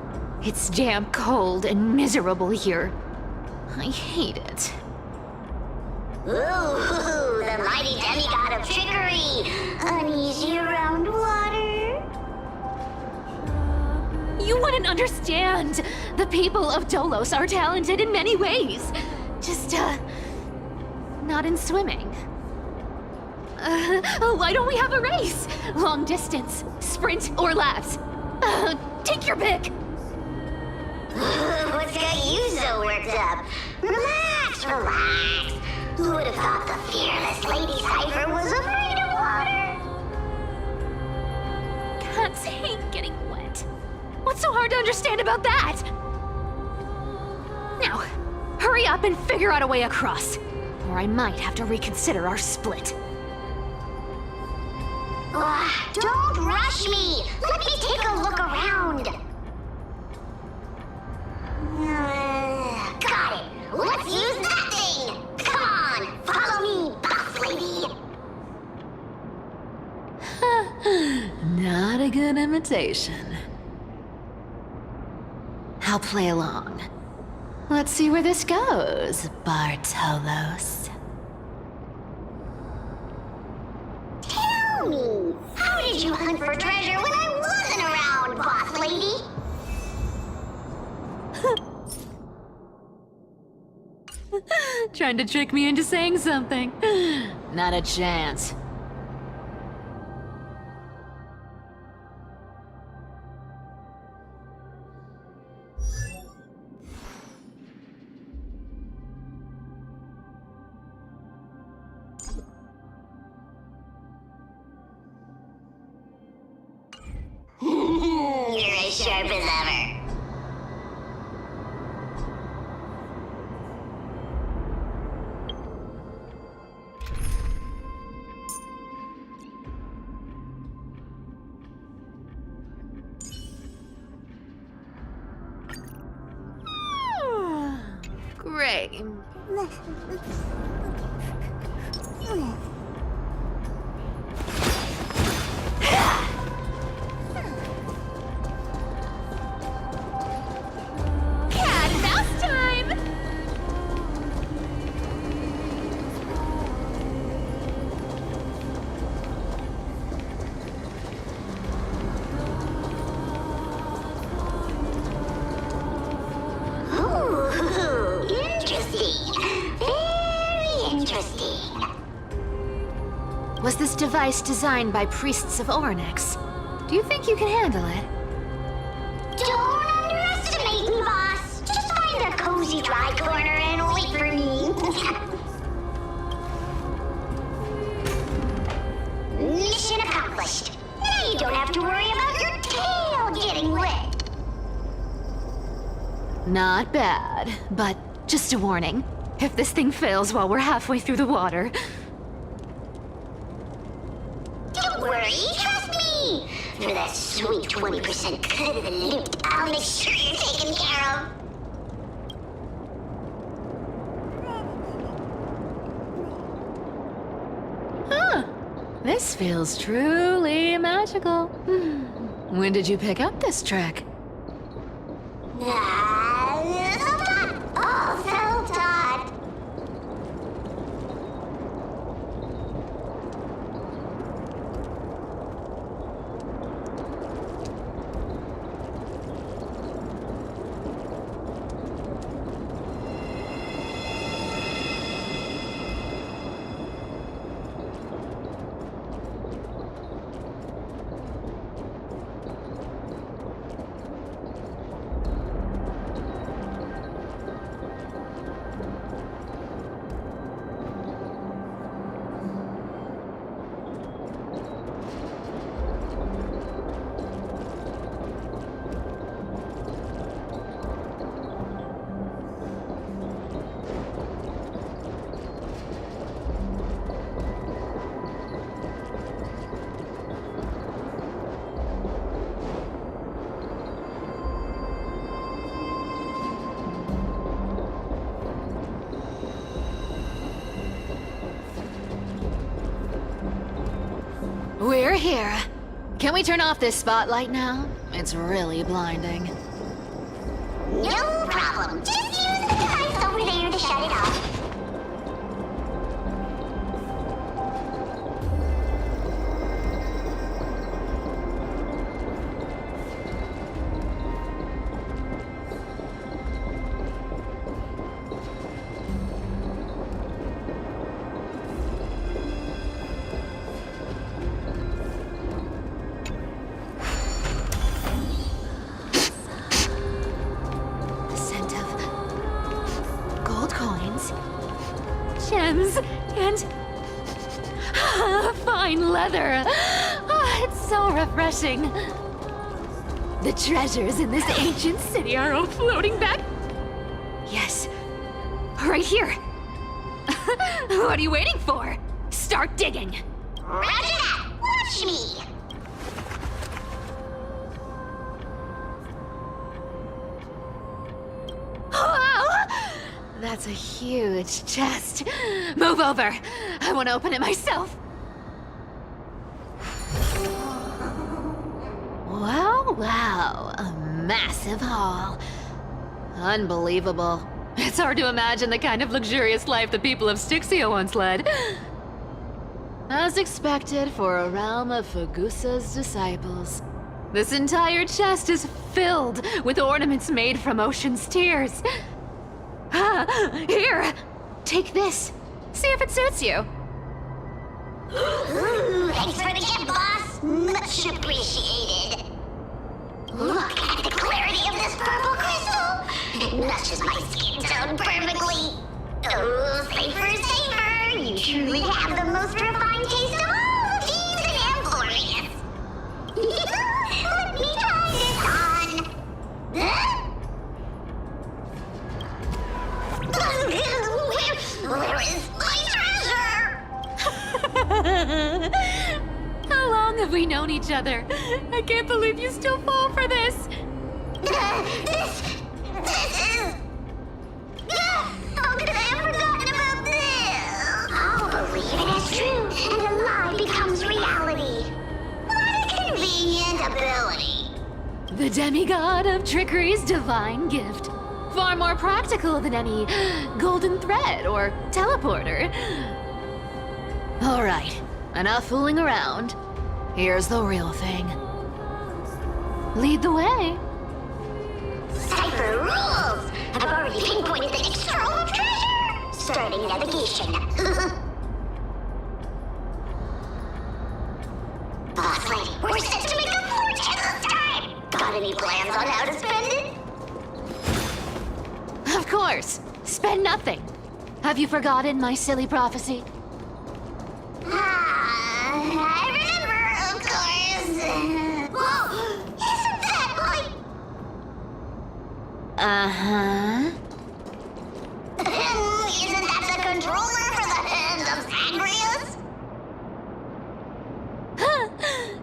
It's damp, cold, and miserable here. I hate it. Ooh, the mighty demigod of trickery! Uneasy around water? You wouldn't understand! The people of Dolos are talented in many ways. Just, not in swimming. Why don't we have a race? Long distance, sprint, or laps? Take your pick. What's got you so worked up? Relax, relax. Who would have thought the fearless Lady Cypher was afraid of water? Cats hate getting wet. What's so hard to understand about that? Now, hurry up and figure out a way across, or I might have to reconsider our split. Don't rush me! Let me take a look around! Got it! Let's use that thing! Come on! Follow me, boss lady! Not a good imitation. I'll play along. Let's see where this goes, Bartolos. Tell me, how did you hunt for treasure when I wasn't around, boss lady? Trying to trick me into saying something. Not a chance. You're as sharp as ever. Great. Cat and mouse time! Ooh, interesting. Very interesting. Was this device designed by priests of Ornyx? Do you think you can handle it? Don't underestimate me, boss. Just find a cozy dry corner and wait for me. Mission accomplished. Now you don't have to worry about your tail getting wet. Not bad, but just a warning. If this thing fails while we're halfway through the water... Don't worry, trust me. For that sweet 20% cut of the loot, I'll make sure you're taken care of. Huh. This feels truly magical. When did you pick up this trick? Self-taught. Oh, self-taught. We're here. Can we turn off this spotlight now? It's really blinding. No problem. Just use the device over there to shut it off. gems and fine leather. It's so refreshing. The treasures in this ancient city are all floating back. Yes, right here. What are you waiting for? Start digging. Roger that! Watch me! Wow! That's a huge chest. Move over. I want to open it myself. Wow, wow. A massive haul. Unbelievable. It's hard to imagine the kind of luxurious life the people of Styxia once led. As expected for a realm of Fagusa's disciples. This entire chest is filled with ornaments made from ocean's tears. Here, take this. See if it suits you. Ooh, thanks for the gift, boss. Much appreciated. Look at the clarity of this purple crystal. It matches my skin tone perfectly. Oh, safer, safer. You truly have the most refined taste of all thieves and Amphorius. Let me try this on. Huh? Where is my treasure? How long have we known each other? I can't believe you still fall for this. This is... How could I have forgotten about this? I'll believe it is true, and a lie becomes reality. What a convenient ability. The demigod of trickery's divine gift. Far more practical than any golden thread or teleporter. All right, enough fooling around. Here's the real thing. Lead the way. Cypher rules! I've already pinpointed the next trove of treasure! Starting navigation. Boss lady, we're set to make a fortune this time! Got any plans on how to spend it? Of course. Spend nothing. Have you forgotten my silly prophecy? I remember, of course. Whoa! Isn't that like... Uh-huh. Isn't that the controller for the hand of Zagreus?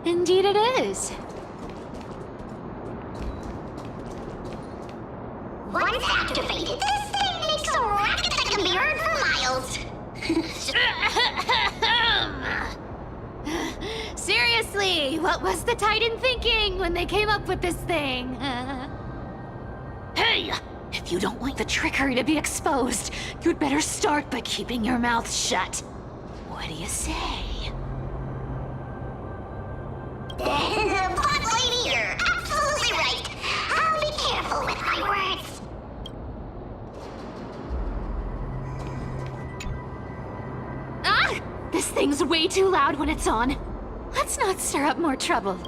Indeed it is. Once activated, this thing makes a racket that can be heard for miles. Seriously, what was the Titan thinking when they came up with this thing? Hey! If you don't want the trickery to be exposed, you'd better start by keeping your mouth shut. What do you say? Boss lady, you're absolutely right. I'll be careful with my words. Ah! This thing's way too loud when it's on. Let's not stir up more trouble.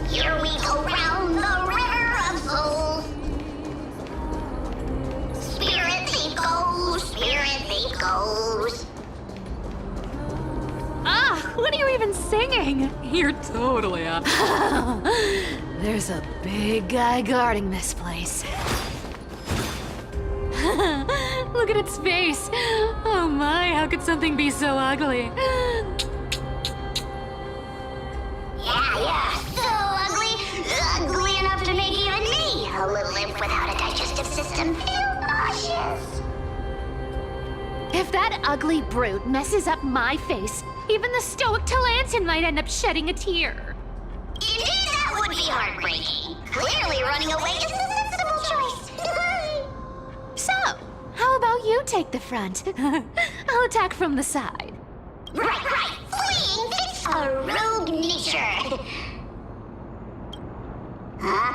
Here we go round the river of souls. Spirit thief goes. Ah, what are you even singing? You're totally up. There's a big guy guarding this place. Look at its face. Oh my, how could something be so ugly? Yeah, so ugly enough to make even me, a little imp without a digestive system, feel nauseous. If that ugly brute messes up my face, even the stoic Talantin might end up shedding a tear. Indeed, that would be heartbreaking. Clearly, running away is the sensible choice. So, how about you take the front? I'll attack from the side. Right. Fleeing fits a rogue nature. Huh?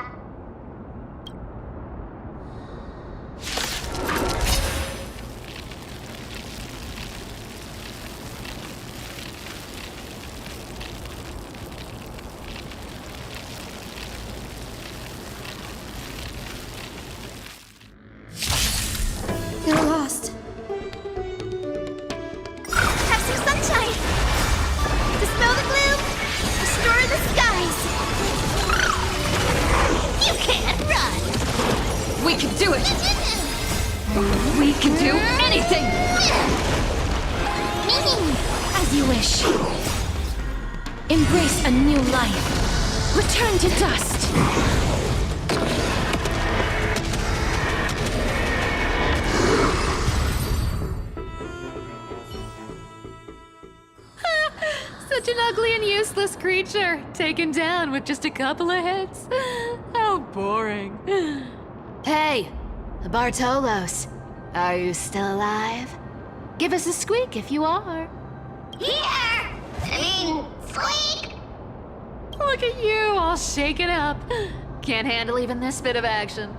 You're lost. Have some sunshine! Dispel the gloom! Restore the skies! You can't run! We can do it! We can do anything! As you wish. Embrace a new life. Return to dust. Such an ugly and useless creature, taken down with just a couple of hits. How boring. Hey, Bartolos, are you still alive? Give us a squeak if you are. Squeak! Look at you, all shaken up. Can't handle even this bit of action.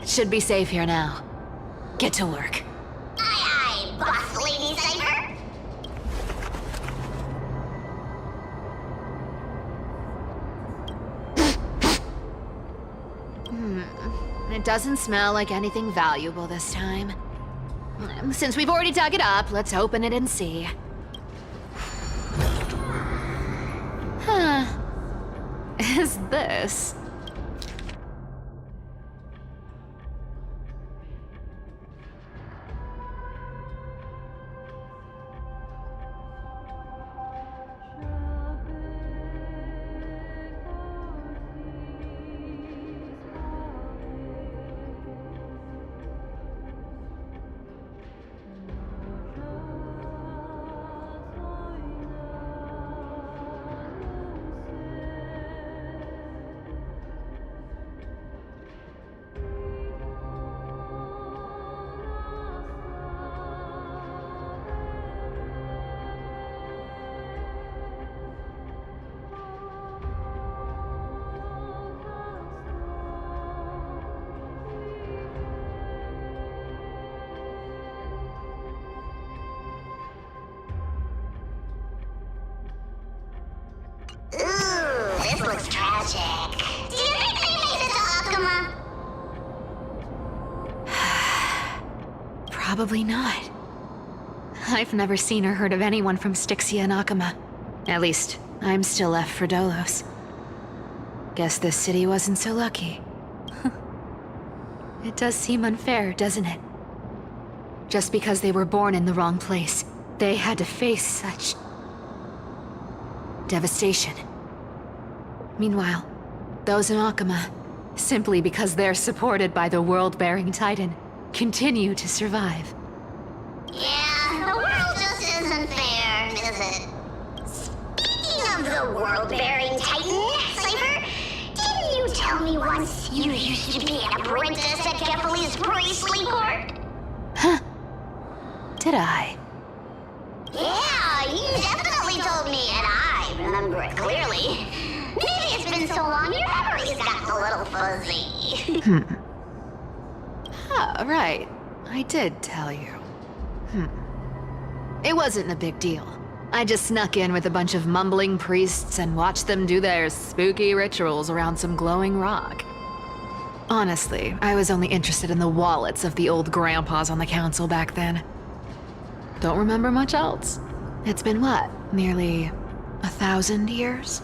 Should be safe here now. Get to work. Aye, boss lady Cypher. It doesn't smell like anything valuable this time. Since we've already dug it up, let's open it and see. Huh. Is this? Ooh, this looks tragic. Do you think they made it to Akuma? Probably not. I've never seen or heard of anyone from Styxia and Akuma. At least, I'm still left for Dolos. Guess this city wasn't so lucky. It does seem unfair, doesn't it? Just because they were born in the wrong place, they had to face such devastation. Meanwhile, those in Akuma, simply because they're supported by the world-bearing Titan, continue to survive. Yeah, the world just isn't fair, is it? Speaking of the world-bearing Titan, Cypher, didn't you tell me once you used to be an apprentice at Kephal's priestly court? Huh? Did I? Yeah, you definitely told me, and I remember it clearly. Maybe it's been so long your memory's got a little fuzzy. Ah, right. I did tell you. It wasn't a big deal. I just snuck in with a bunch of mumbling priests and watched them do their spooky rituals around some glowing rock. Honestly, I was only interested in the wallets of the old grandpas on the council back then. Don't remember much else. It's been what, nearly 1,000 years?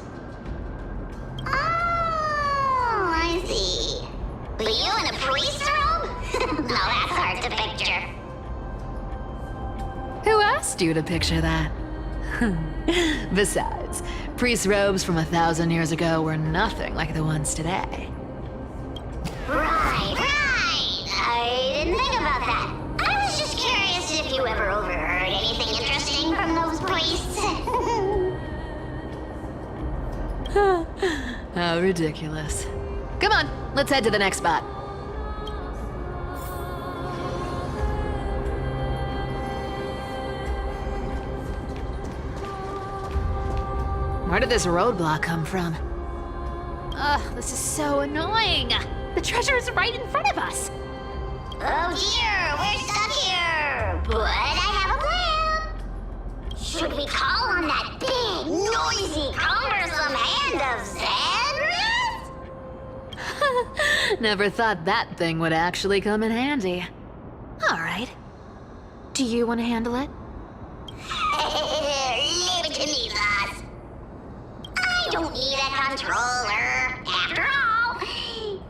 Oh, I see. But you in a priest robe? No, that's hard to picture. Who asked you to picture that? Besides, priest robes from 1,000 years ago were nothing like the ones today. Right. I didn't think about that. I was just curious if you ever overheard anything interesting from those priests. How ridiculous. Come on, let's head to the next spot. Where did this roadblock come from? Ugh, this is so annoying. The treasure is right in front of us. Oh dear, we're stuck here. But I have a plan. Should we call on that big, noisy, cumbersome hand of Xandereth? Never thought that thing would actually come in handy. All right. Do you want to handle it? Leave it to me, boss. I don't need a controller. After all,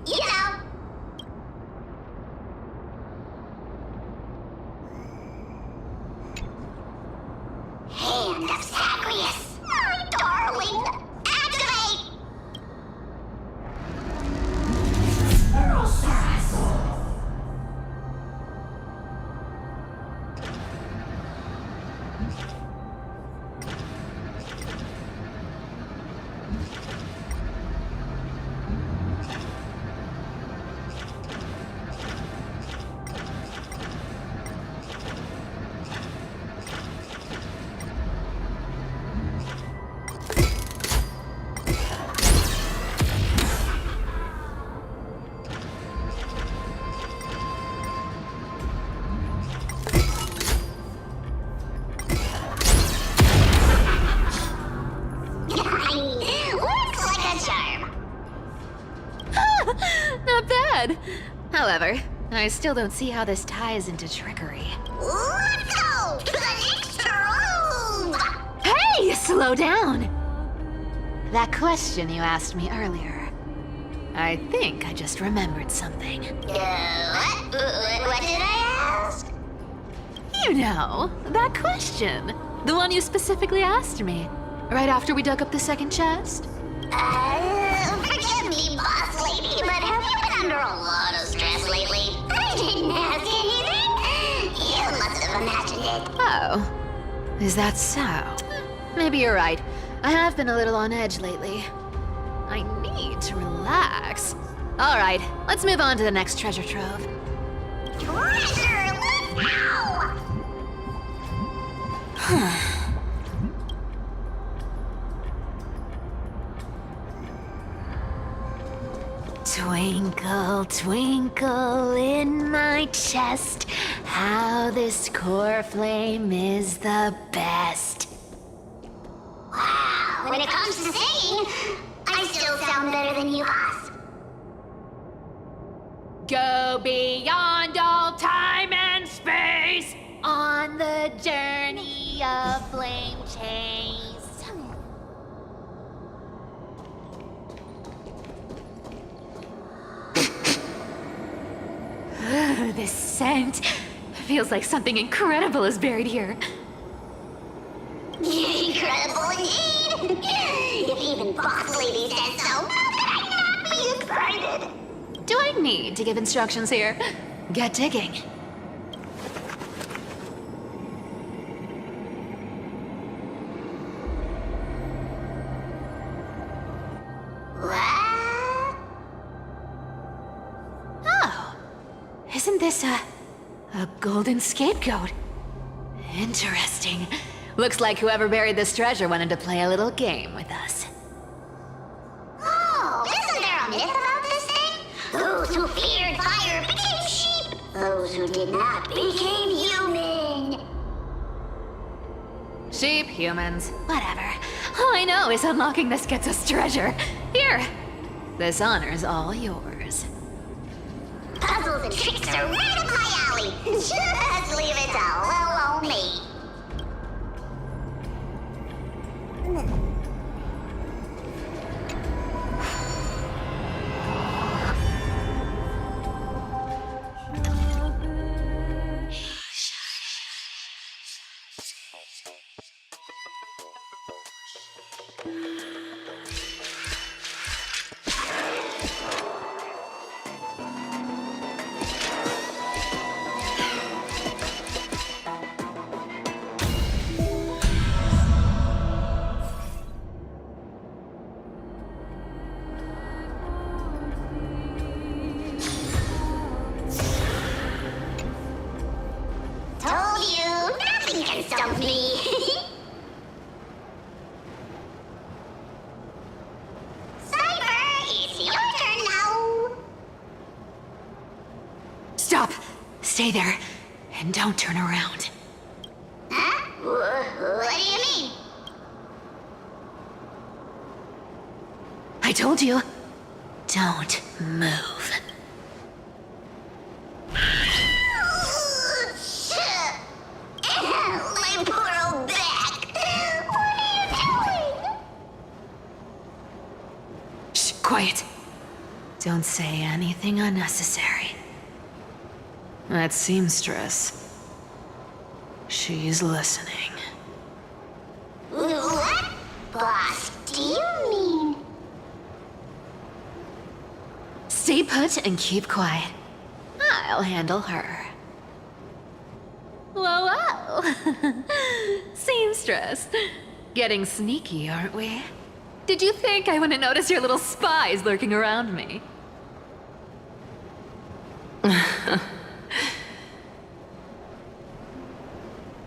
you know. Hand of Zagreus, my darling. Activate! Looks like a charm. Not bad. However, I still don't see how this ties into trickery. Let's go to the next room. Hey, slow down! That question you asked me earlier. I think I just remembered something. What did I ask? You know, that question. The one you specifically asked me. Right after we dug up the second chest. Forgive me, boss lady, but have you been under a lot of stress lately? I didn't ask anything. You must have imagined it. Oh, is that so? Maybe you're right. I have been a little on edge lately. I need to relax. All right, let's move on to the next treasure trove. Treasure, let's go! Twinkle, twinkle in my chest, how this core flame is the best. Wow, when it comes to singing, I still sound better than you, boss. Go beyond all time and space on the journey of flame chase. This scent feels like something incredible is buried here. Incredible indeed! If even boss lady said so, how could I not be excited? Do I need to give instructions here? Get digging. What? Oh, isn't this a golden scapegoat? Interesting. Looks like whoever buried this treasure wanted to play a little game with us. Oh, isn't there a myth about this thing? Those who feared fire became sheep. Those who did not became human. Sheep, humans, whatever. All I know is unlocking this gets us treasure. Here, this honor's all yours. Puzzles and tricks are right up my alley. Just leave it to little old me. Told you, nothing can stump me. Cypher, Stay there, and don't turn around. Huh? What do you mean? I told you, don't move. My poor old back. What are you doing? Shh, quiet. Don't say anything unnecessary. That seamstress. She's listening. What, boss, do you mean? Stay put and keep quiet. I'll handle her. Whoa, whoa! Seamstress. Getting sneaky, aren't we? Did you think I wouldn't notice your little spies lurking around me?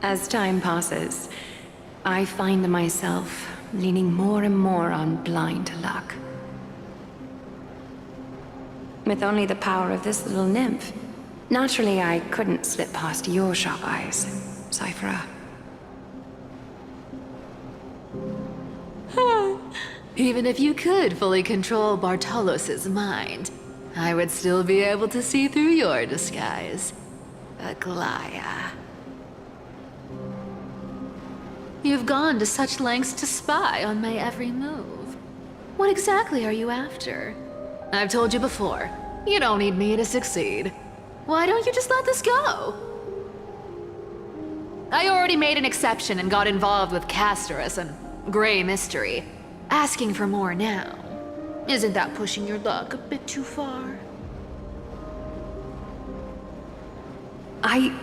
As time passes, I find myself leaning more and more on blind luck. With only the power of this little nymph, naturally I couldn't slip past your sharp eyes, Cyphera. Even if you could fully control Bartolos's mind, I would still be able to see through your disguise. Aglaya. You've gone to such lengths to spy on my every move. What exactly are you after? I've told you before, you don't need me to succeed. Why don't you just let this go? I already made an exception and got involved with Castorus and Grey Mystery. Asking for more now. Isn't that pushing your luck a bit too far? I'm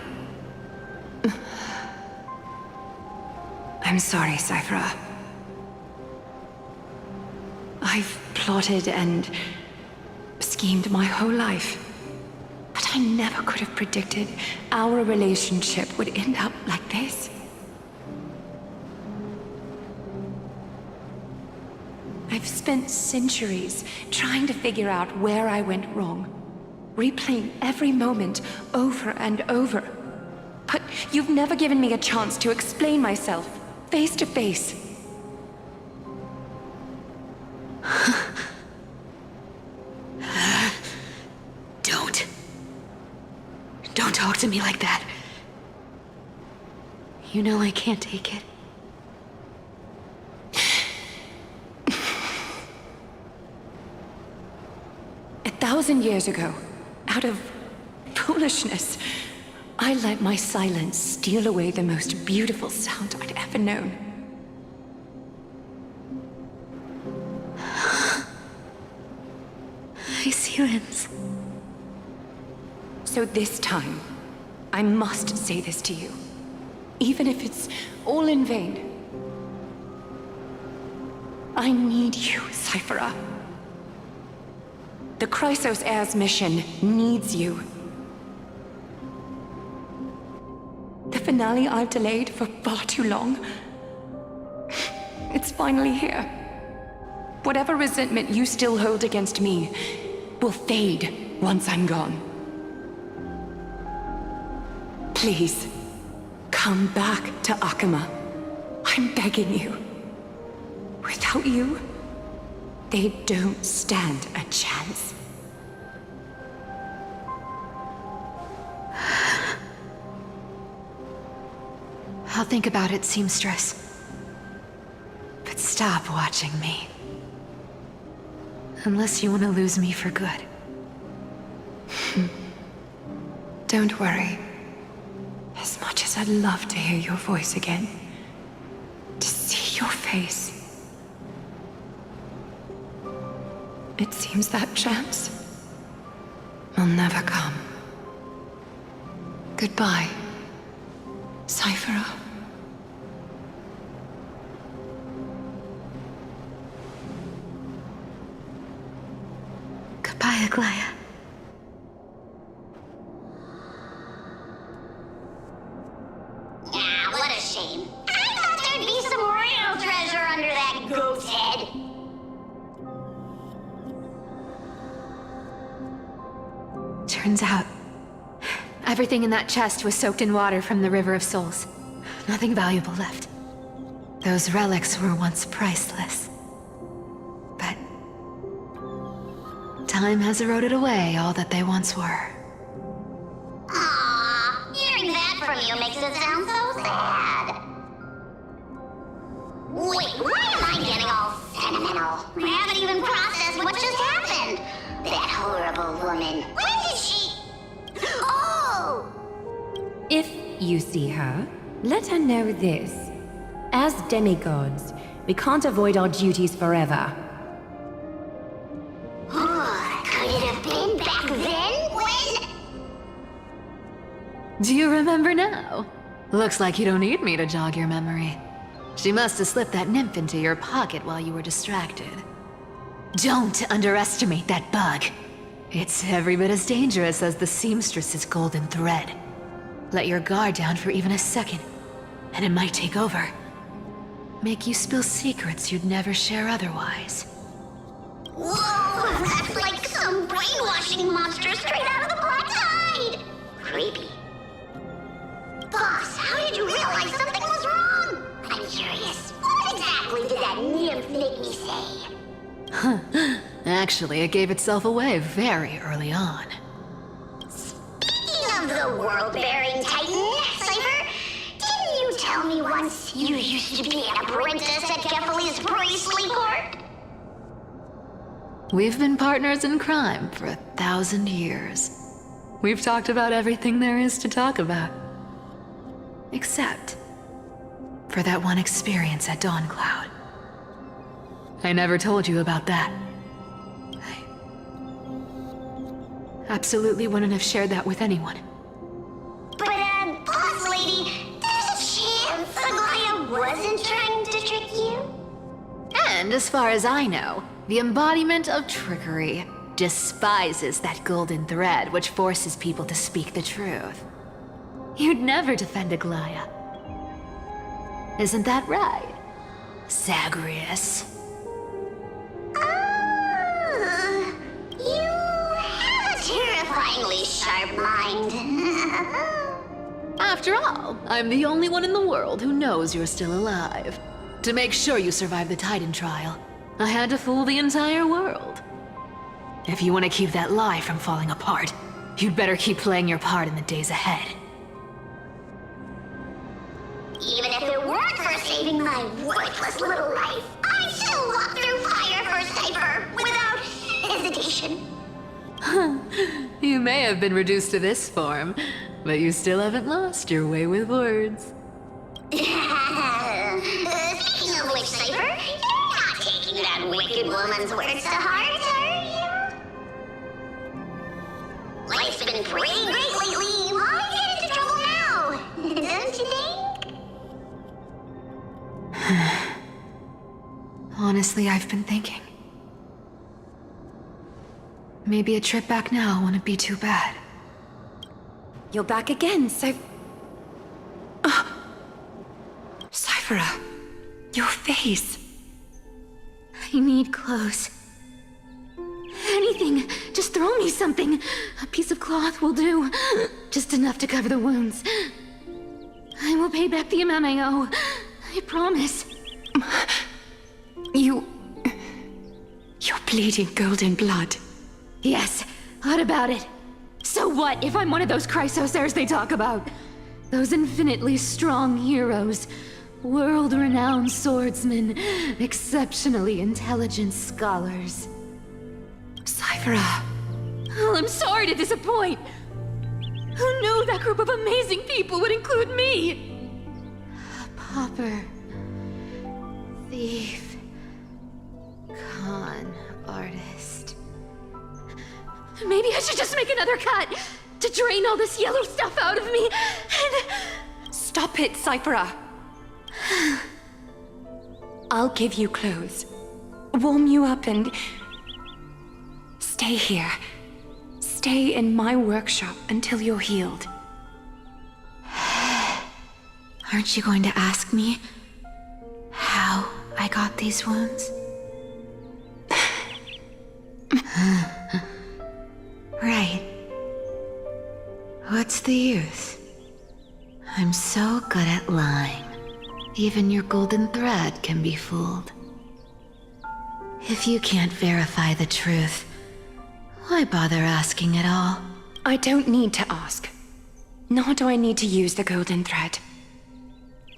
sorry, Cyphera. I've plotted and schemed my whole life. But I never could have predicted our relationship would end up like this. I've spent centuries trying to figure out where I went wrong, replaying every moment over and over. But you've never given me a chance to explain myself, face to face. Don't talk to me like that. You know I can't take it. 1,000 years ago, out of foolishness, I let my silence steal away the most beautiful sound I'd ever known. My silence. So this time, I must say this to you, even if it's all in vain. I need you, Cyphera. The Chrysos Heirs mission needs you. The finale I've delayed for far too long. It's finally here. Whatever resentment you still hold against me will fade once I'm gone. Please, come back to Akama. I'm begging you. Without you, they don't stand a chance. I'll think about it, seamstress. But stop watching me. Unless you want to lose me for good. Don't worry. As much as I'd love to hear your voice again, to see your face, it seems that chance will never come. Goodbye, Cyphera. Goodbye, Aglaya. Ah, what a shame. I thought there'd be some real treasure under that goat's head. Turns out, Everything in that chest was soaked in water from the River of Souls. Nothing valuable left. Those relics were once priceless. But time has eroded away all that they once were. Aww, hearing that from you makes it sound so sad. Wait, why am I getting all sentimental? I haven't even processed what just happened. That horrible woman. When did she... Oh! If you see her, let her know this. As demigods, we can't avoid our duties forever. Could it have been back then when... Do you remember now? Looks like you don't need me to jog your memory. She must have slipped that nymph into your pocket while you were distracted. Don't underestimate that bug. It's every bit as dangerous as the seamstress's golden thread. Let your guard down for even a second, and it might take over. Make you spill secrets you'd never share otherwise. Whoa, that's like some brainwashing monster straight out of the Black Tide! Creepy. Boss, how did you realize something was wrong? I'm curious. What exactly did that nymph make me say? Actually, it gave itself away very early on. Speaking of the world-bearing titan, Cypher, didn't you tell me once you used to be an apprentice at Kefali's priestly court? We've been partners in crime for 1,000 years. We've talked about everything there is to talk about. Except for that one experience at Dawncloud. I never told you about that. I absolutely wouldn't have shared that with anyone. But, boss lady, there's a chance Aglaya wasn't trying to trick you? And as far as I know, the embodiment of trickery despises that golden thread which forces people to speak the truth. You'd never defend Aglaya. Isn't that right, Zagreus? You have a terrifyingly sharp mind. After all, I'm the only one in the world who knows you're still alive. To make sure you survive the Titan trial, I had to fool the entire world. If you want to keep that lie from falling apart, you'd better keep playing your part in the days ahead. Even if it weren't for saving my worthless little life, I'd still walk through fire for Cypher without hesitation. You may have been reduced to this form, but you still haven't lost your way with words. Speaking of which, Cypher, you're not taking that wicked woman's words to heart, are you? Life's been pretty great lately. Why get into trouble now? Don't you think? Honestly, I've been thinking. Maybe a trip back now wouldn't be too bad. You're back again, Cyphera, your face. I need clothes. Anything, just throw me something. A piece of cloth will do. Just enough to cover the wounds. I will pay back the amount I owe. I promise. You're bleeding golden blood. Yes, what about it? So what if I'm one of those Chrysosairs they talk about? Those infinitely strong heroes, world-renowned swordsmen, exceptionally intelligent scholars. Cyphera. Oh, I'm sorry to disappoint. Who knew that group of amazing people would include me? A pauper, thief, con artist. Maybe I should just make another cut to drain all this yellow stuff out of me and... Stop it, Cyphera. I'll give you clothes, warm you up, and stay here. Stay in my workshop until you're healed. Aren't you going to ask me how I got these wounds? Right. What's the use? I'm so good at lying. Even your golden thread can be fooled. If you can't verify the truth, why bother asking at all? I don't need to ask. Nor do I need to use the golden thread.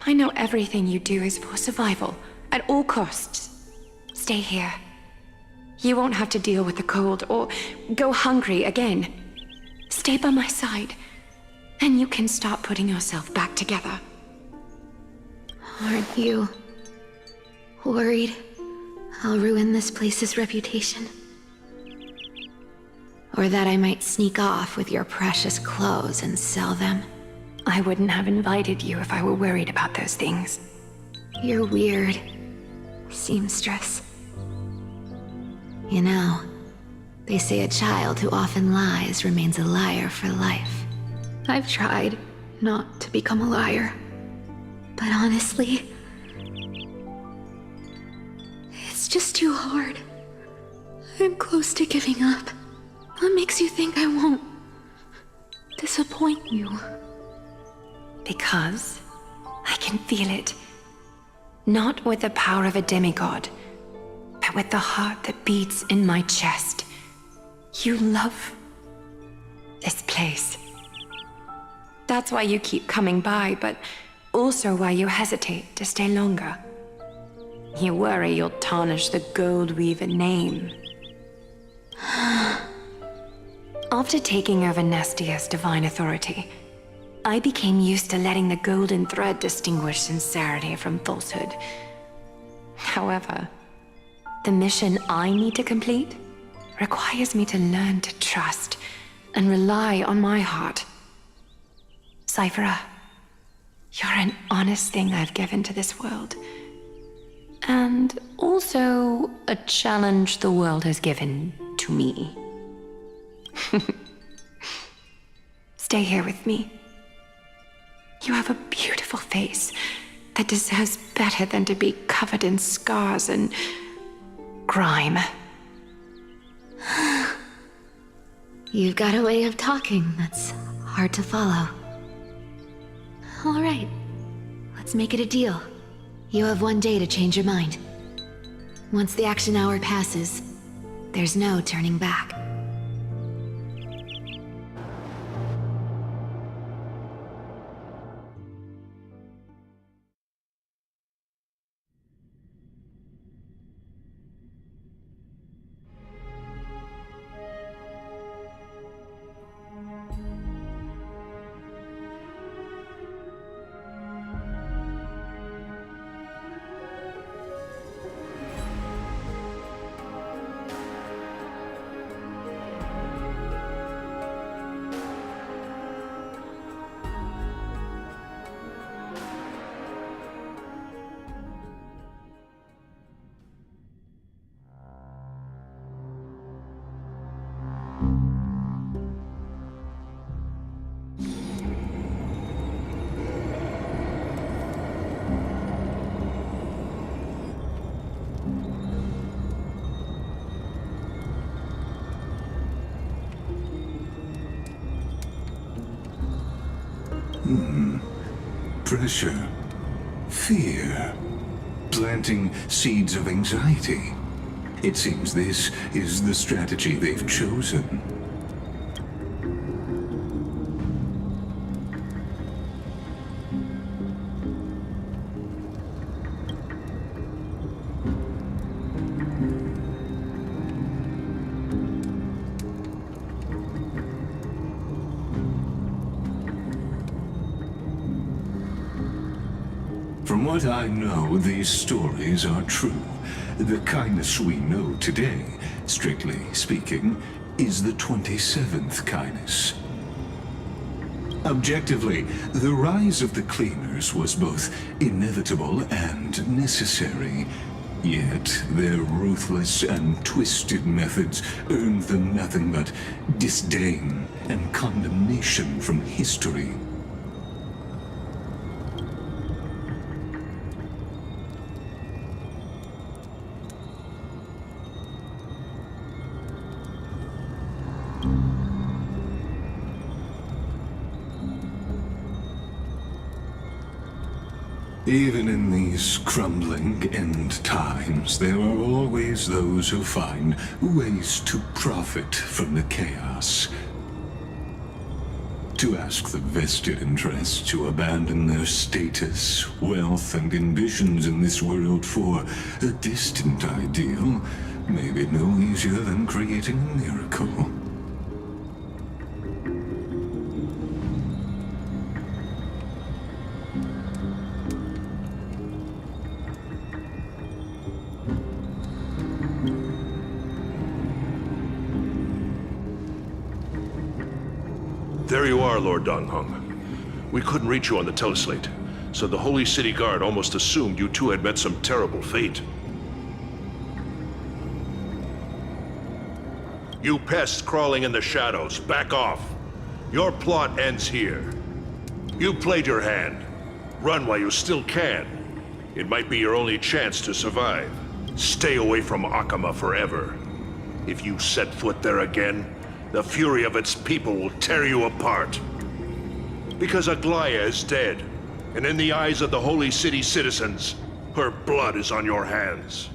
I know everything you do is for survival, at all costs. Stay here. You won't have to deal with the cold or go hungry again. Stay by my side, and you can start putting yourself back together. Aren't you worried I'll ruin this place's reputation? Or that I might sneak off with your precious clothes and sell them? I wouldn't have invited you if I were worried about those things. You're weird, seamstress. You know, they say a child who often lies remains a liar for life. I've tried not to become a liar, but honestly, it's just too hard. I'm close to giving up. What makes you think I won't disappoint you? Because I can feel it. Not with the power of a demigod, but with the heart that beats in my chest. You love this place. That's why you keep coming by, but also why you hesitate to stay longer. You worry you'll tarnish the Goldweaver name. After taking over Nestia's divine authority, I became used to letting the golden thread distinguish sincerity from falsehood. However, the mission I need to complete requires me to learn to trust and rely on my heart. Cyphera, you're an honest thing I've given to this world. And also a challenge the world has given to me. Stay here with me. You have a beautiful face that deserves better than to be covered in scars and grime. You've got a way of talking that's hard to follow. All right, let's make it a deal. You have 1 day to change your mind. Once the action hour passes, there's no turning back. Pressure, fear, planting seeds of anxiety. It seems this is the strategy they've chosen. From what I know, these stories are true. The kindness we know today, strictly speaking, is the 27th kindness. Objectively, the rise of the Cleaners was both inevitable and necessary. Yet, their ruthless and twisted methods earned them nothing but disdain and condemnation from history. Even in these crumbling end times, there are always those who find ways to profit from the chaos. To ask the vested interests to abandon their status, wealth, and ambitions in this world for a distant ideal may be no easier than creating a miracle. There you are, Lord Donghong. We couldn't reach you on the teleslate, so the Holy City Guard almost assumed you two had met some terrible fate. You pests crawling in the shadows, back off. Your plot ends here. You played your hand. Run while you still can. It might be your only chance to survive. Stay away from Akama forever. If you set foot there again, the fury of its people will tear you apart. Because Aglaya is dead, and in the eyes of the Holy City citizens, her blood is on your hands.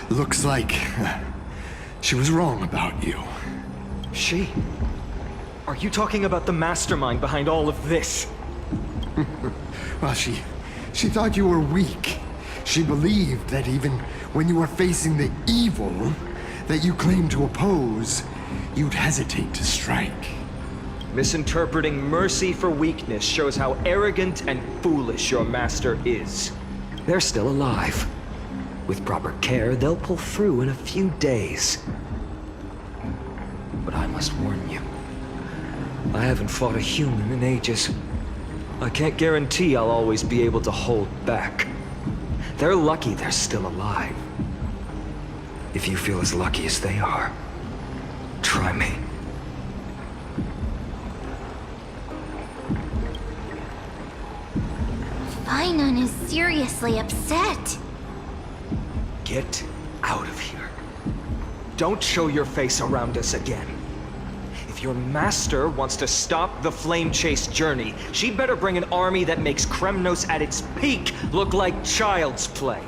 Looks like she was wrong about you. She? Are you talking about the mastermind behind all of this? Well, she thought you were weak. She believed that even when you were facing the evil that you claimed to oppose, you'd hesitate to strike. Misinterpreting mercy for weakness shows how arrogant and foolish your master is. They're still alive. With proper care, they'll pull through in a few days. But I must warn you, I haven't fought a human in ages. I can't guarantee I'll always be able to hold back. They're lucky they're still alive. If you feel as lucky as they are, try me. Finon is seriously upset. Get out of here. Don't show your face around us again. If your master wants to stop the Flame Chase journey, she'd better bring an army that makes Kremnos at its peak look like child's play.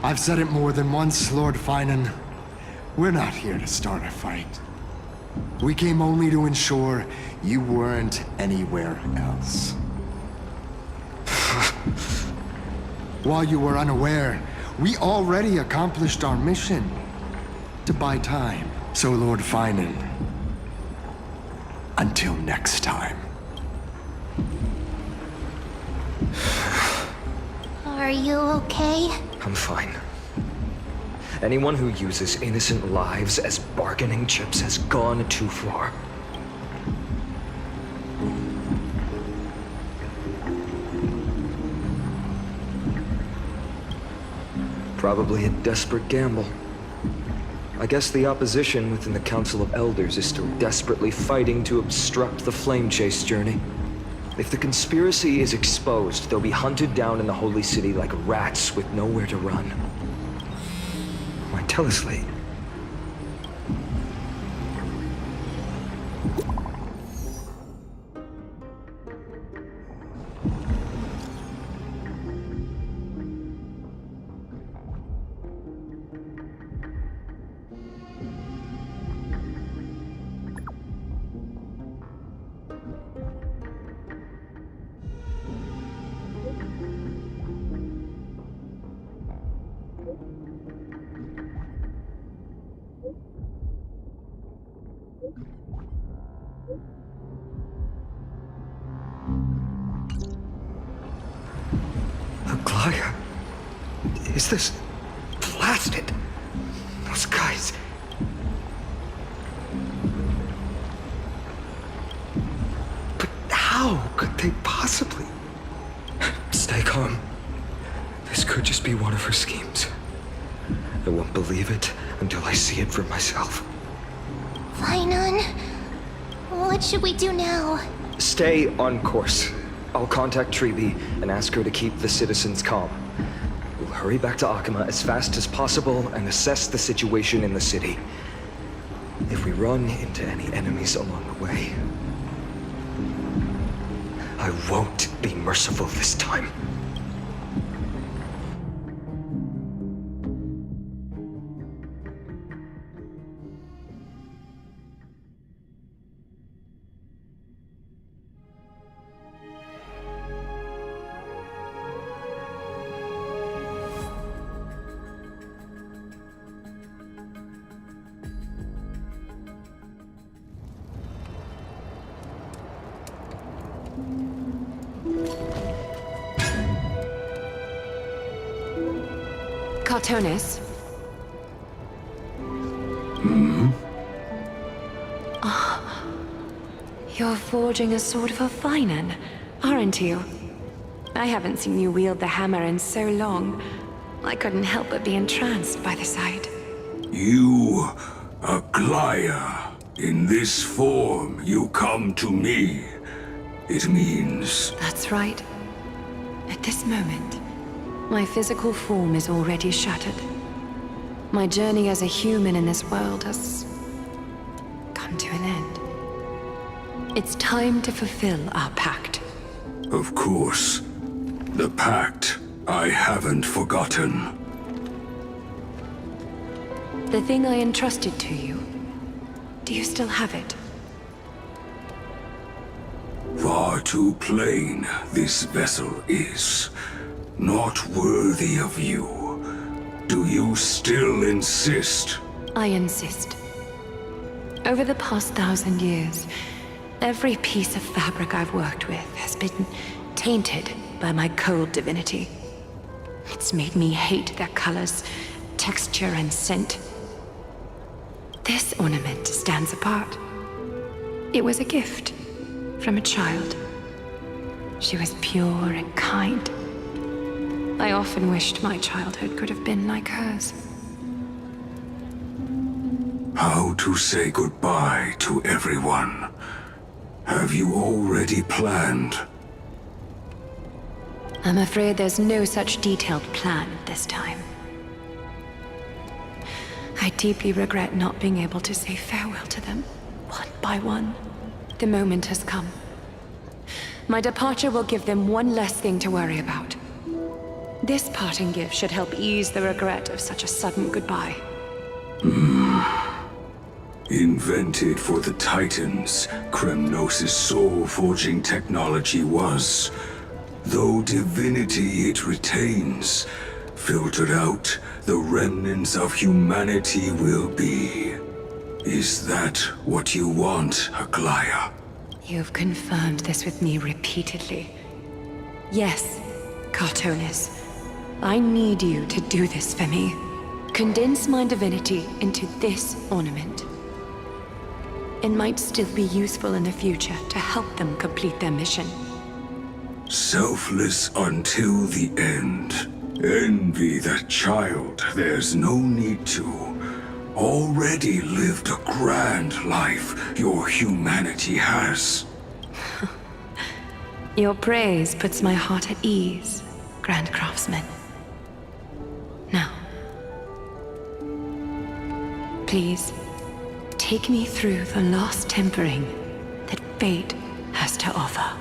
I've said it more than once, Lord Finon. We're not here to start a fight. We came only to ensure you weren't anywhere else. While you were unaware, we already accomplished our mission to buy time. So, Lord Finon, until next time. Are you okay? I'm fine. Anyone who uses innocent lives as bargaining chips has gone too far. Probably a desperate gamble. I guess the opposition within the Council of Elders is still desperately fighting to obstruct the Flame Chase journey. If the conspiracy is exposed, they'll be hunted down in the Holy City like rats with nowhere to run. My teleslate. Aglaya? Is this blasted? Those guys. But how could they? they possibly? Stay calm. This could just be one of her schemes. I won't believe it until I see it for myself. Fainan, what should we do now? Stay on course. I'll contact Treeby and ask her to keep the citizens calm. We'll hurry back to Akama as fast as possible and assess the situation in the city. If we run into any enemies along the way, I won't be merciful this time. Cartonis? You're forging a sword for Fainan, aren't you? I haven't seen you wield the hammer in so long. I couldn't help but be entranced by the sight. You, Aglaya, in this form you come to me. It means... That's right. At this moment, my physical form is already shattered. My journey as a human in this world has come to an end. It's time to fulfill our pact. Of course. The pact I haven't forgotten. The thing I entrusted to you, do you still have it? Far too plain this vessel is. Not worthy of you. Do you still insist? I insist. Over the past 1,000 years, every piece of fabric I've worked with has been tainted by my cold divinity. It's made me hate their colors, texture, and scent. This ornament stands apart. It was a gift from a child. She was pure and kind. I often wished my childhood could have been like hers. How to say goodbye to everyone? Have you already planned? I'm afraid there's no such detailed plan this time. I deeply regret not being able to say farewell to them, one by one. The moment has come. My departure will give them one less thing to worry about. This parting gift should help ease the regret of such a sudden goodbye. Invented for the Titans, Kremnos' soul-forging technology was. Though divinity it retains, filtered out, the remnants of humanity will be. Is that what you want, Aglaya? You've confirmed this with me repeatedly. Yes, Cartonis. I need you to do this for me. Condense my divinity into this ornament. It might still be useful in the future to help them complete their mission. Selfless until the end. Envy that child, there's no need to. Already lived a grand life your humanity has. Your praise puts my heart at ease, Grand Craftsman. Now, please, take me through the last tempering that fate has to offer.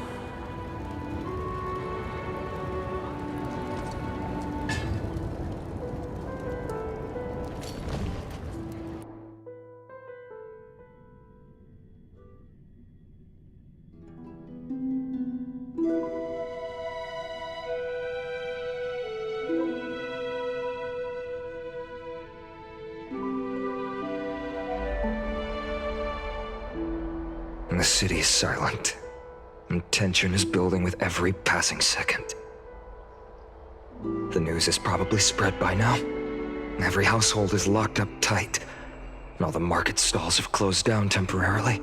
The city is silent, and tension is building with every passing second. The news is probably spread by now. Every household is locked up tight, and all the market stalls have closed down temporarily.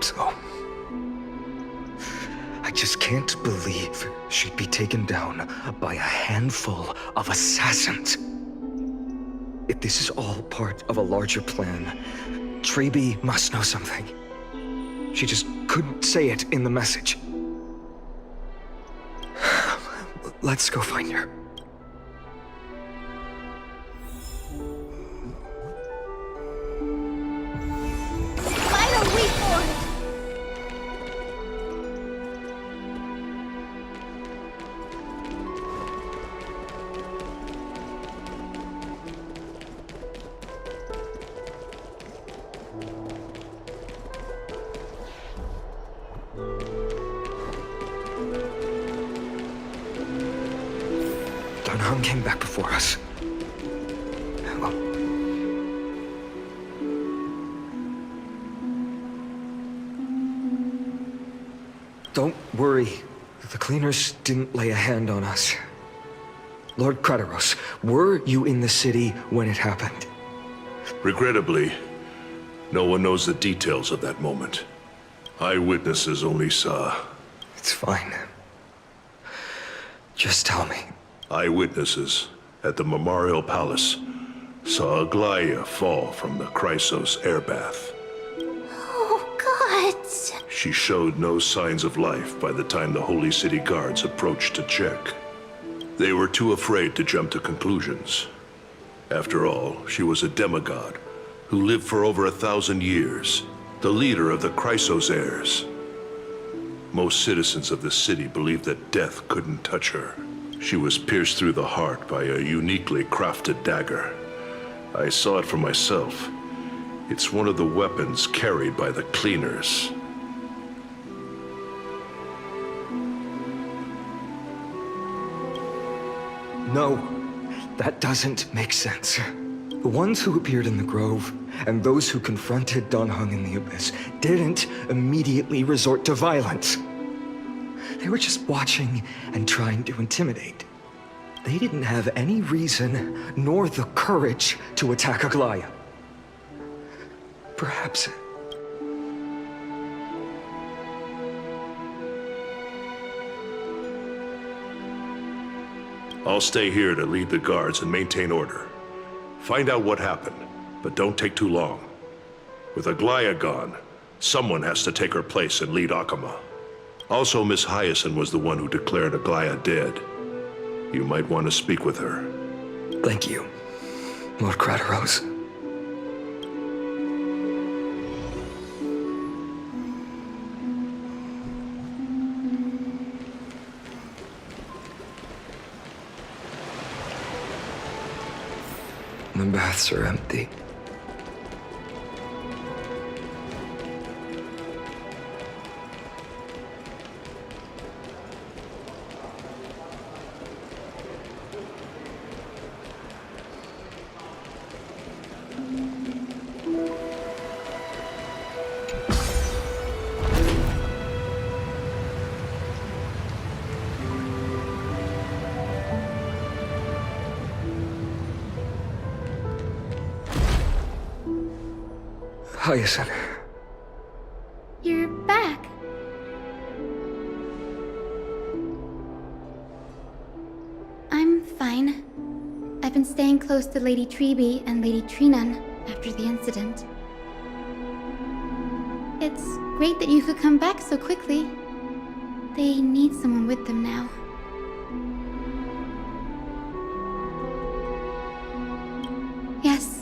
hope so. I just can't believe she'd be taken down by a handful of assassins. If this is all part of a larger plan, Treby must know something. She just couldn't say it in the message. Let's go find her. Final wait for it! Dunham came back before us. Don't worry. The cleaners didn't lay a hand on us. Lord Crateros, were you in the city when it happened? Regrettably, no one knows the details of that moment. Eyewitnesses only saw... It's fine. Just tell me. Eyewitnesses at the Memorial Palace saw Aglaia fall from the Chrysos airbath. Oh, God. She showed no signs of life by the time the Holy City guards approached to check. They were too afraid to jump to conclusions. After all, she was a demigod who lived for over 1,000 years, the leader of the Chrysos heirs. Most citizens of the city believed that death couldn't touch her. She was pierced through the heart by a uniquely crafted dagger. I saw it for myself. It's one of the weapons carried by the cleaners. No, that doesn't make sense. The ones who appeared in the Grove and those who confronted Dunhung in the Abyss didn't immediately resort to violence. They were just watching and trying to intimidate. They didn't have any reason nor the courage to attack Aglaia. Perhaps... I'll stay here to lead the guards and maintain order. Find out what happened, but don't take too long. With Aglaia gone, someone has to take her place and lead Akama. Also, Miss Hyacinth was the one who declared Aglaia dead. You might want to speak with her. Thank you, Lord Crateros. The baths are empty. Hyacinth. You're back. I'm fine. I've been staying close to Lady Treby and Lady Trinan after the incident. It's great that you could come back so quickly. They need someone with them now. Yes.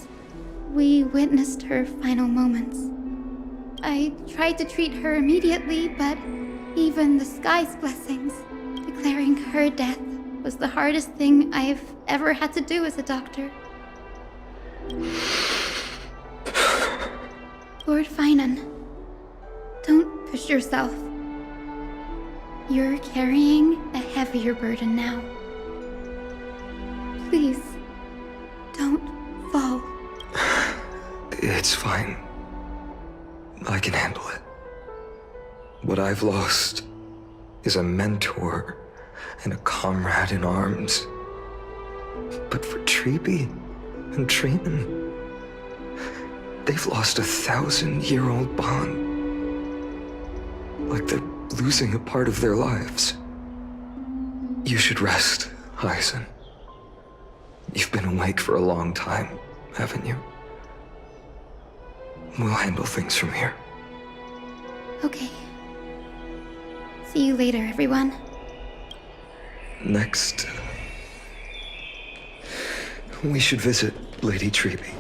We witnessed her final moments. I tried to treat her immediately, but even the sky's blessings, declaring her death was the hardest thing I've ever had to do as a doctor. Lord Finan, don't push yourself. You're carrying a heavier burden now. Please, don't fall. It's fine. I can handle it. What I've lost is a mentor and a comrade in arms. But for Treby and Trinan, they've lost a 1,000-year-old bond. like they're losing a part of their lives. You should rest, Hyacin. You've been awake for a long time, haven't you? We'll handle things from here. Okay. See you later, everyone. Next, we should visit Lady Treby.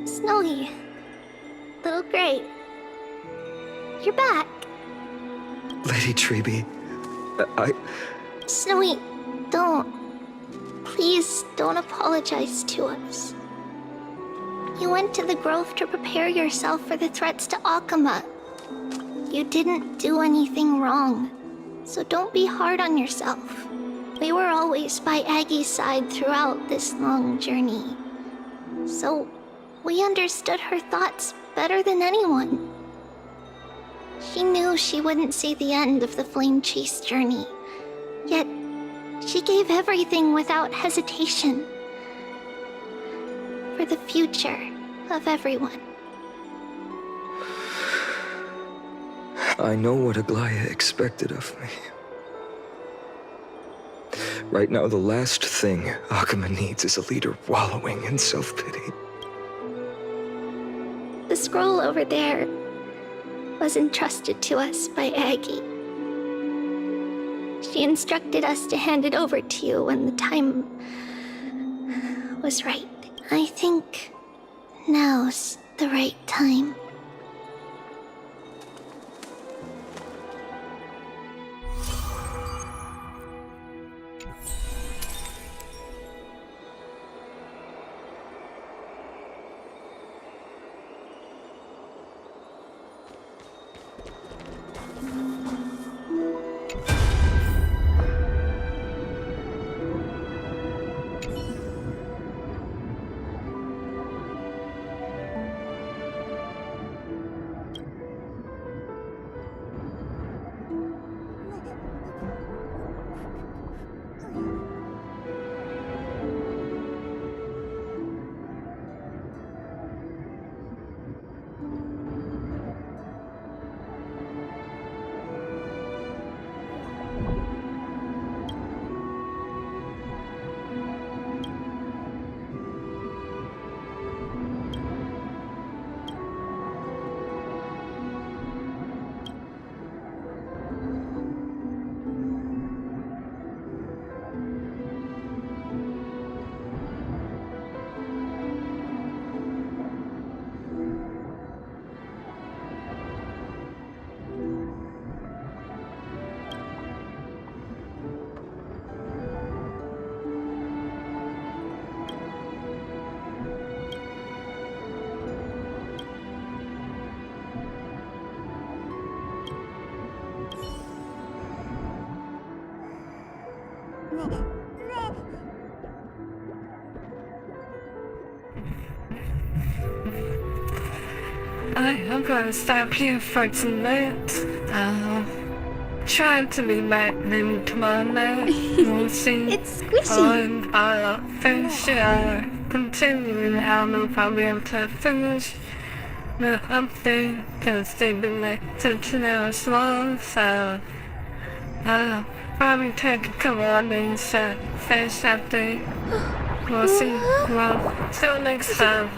Snowy. Little Gray. You're back. Lady Treby, Snowy, don't. Please don't apologize to us. You went to the Grove to prepare yourself for the threats to Akama. You didn't do anything wrong, so don't be hard on yourself. We were always by Aggie's side throughout this long journey. So, we understood her thoughts better than anyone. She knew she wouldn't see the end of the Flame Chase journey. Yet, she gave everything without hesitation. For the future of everyone. I know what Aglaya expected of me. Right now, the last thing Akama needs is a leader wallowing in self-pity. The scroll over there was entrusted to us by Aggie. She instructed us to hand it over to you when the time was right. I think now's the right time. I'm gonna stop here for tonight. Try to be back maybe tomorrow night. We'll see. It's squishy. And I'll finish continuing. I don't know if I'll be able to finish the update because they've been like 13 hours long, so I'll probably take a couple of days to finish update. We'll see. Well, till next time.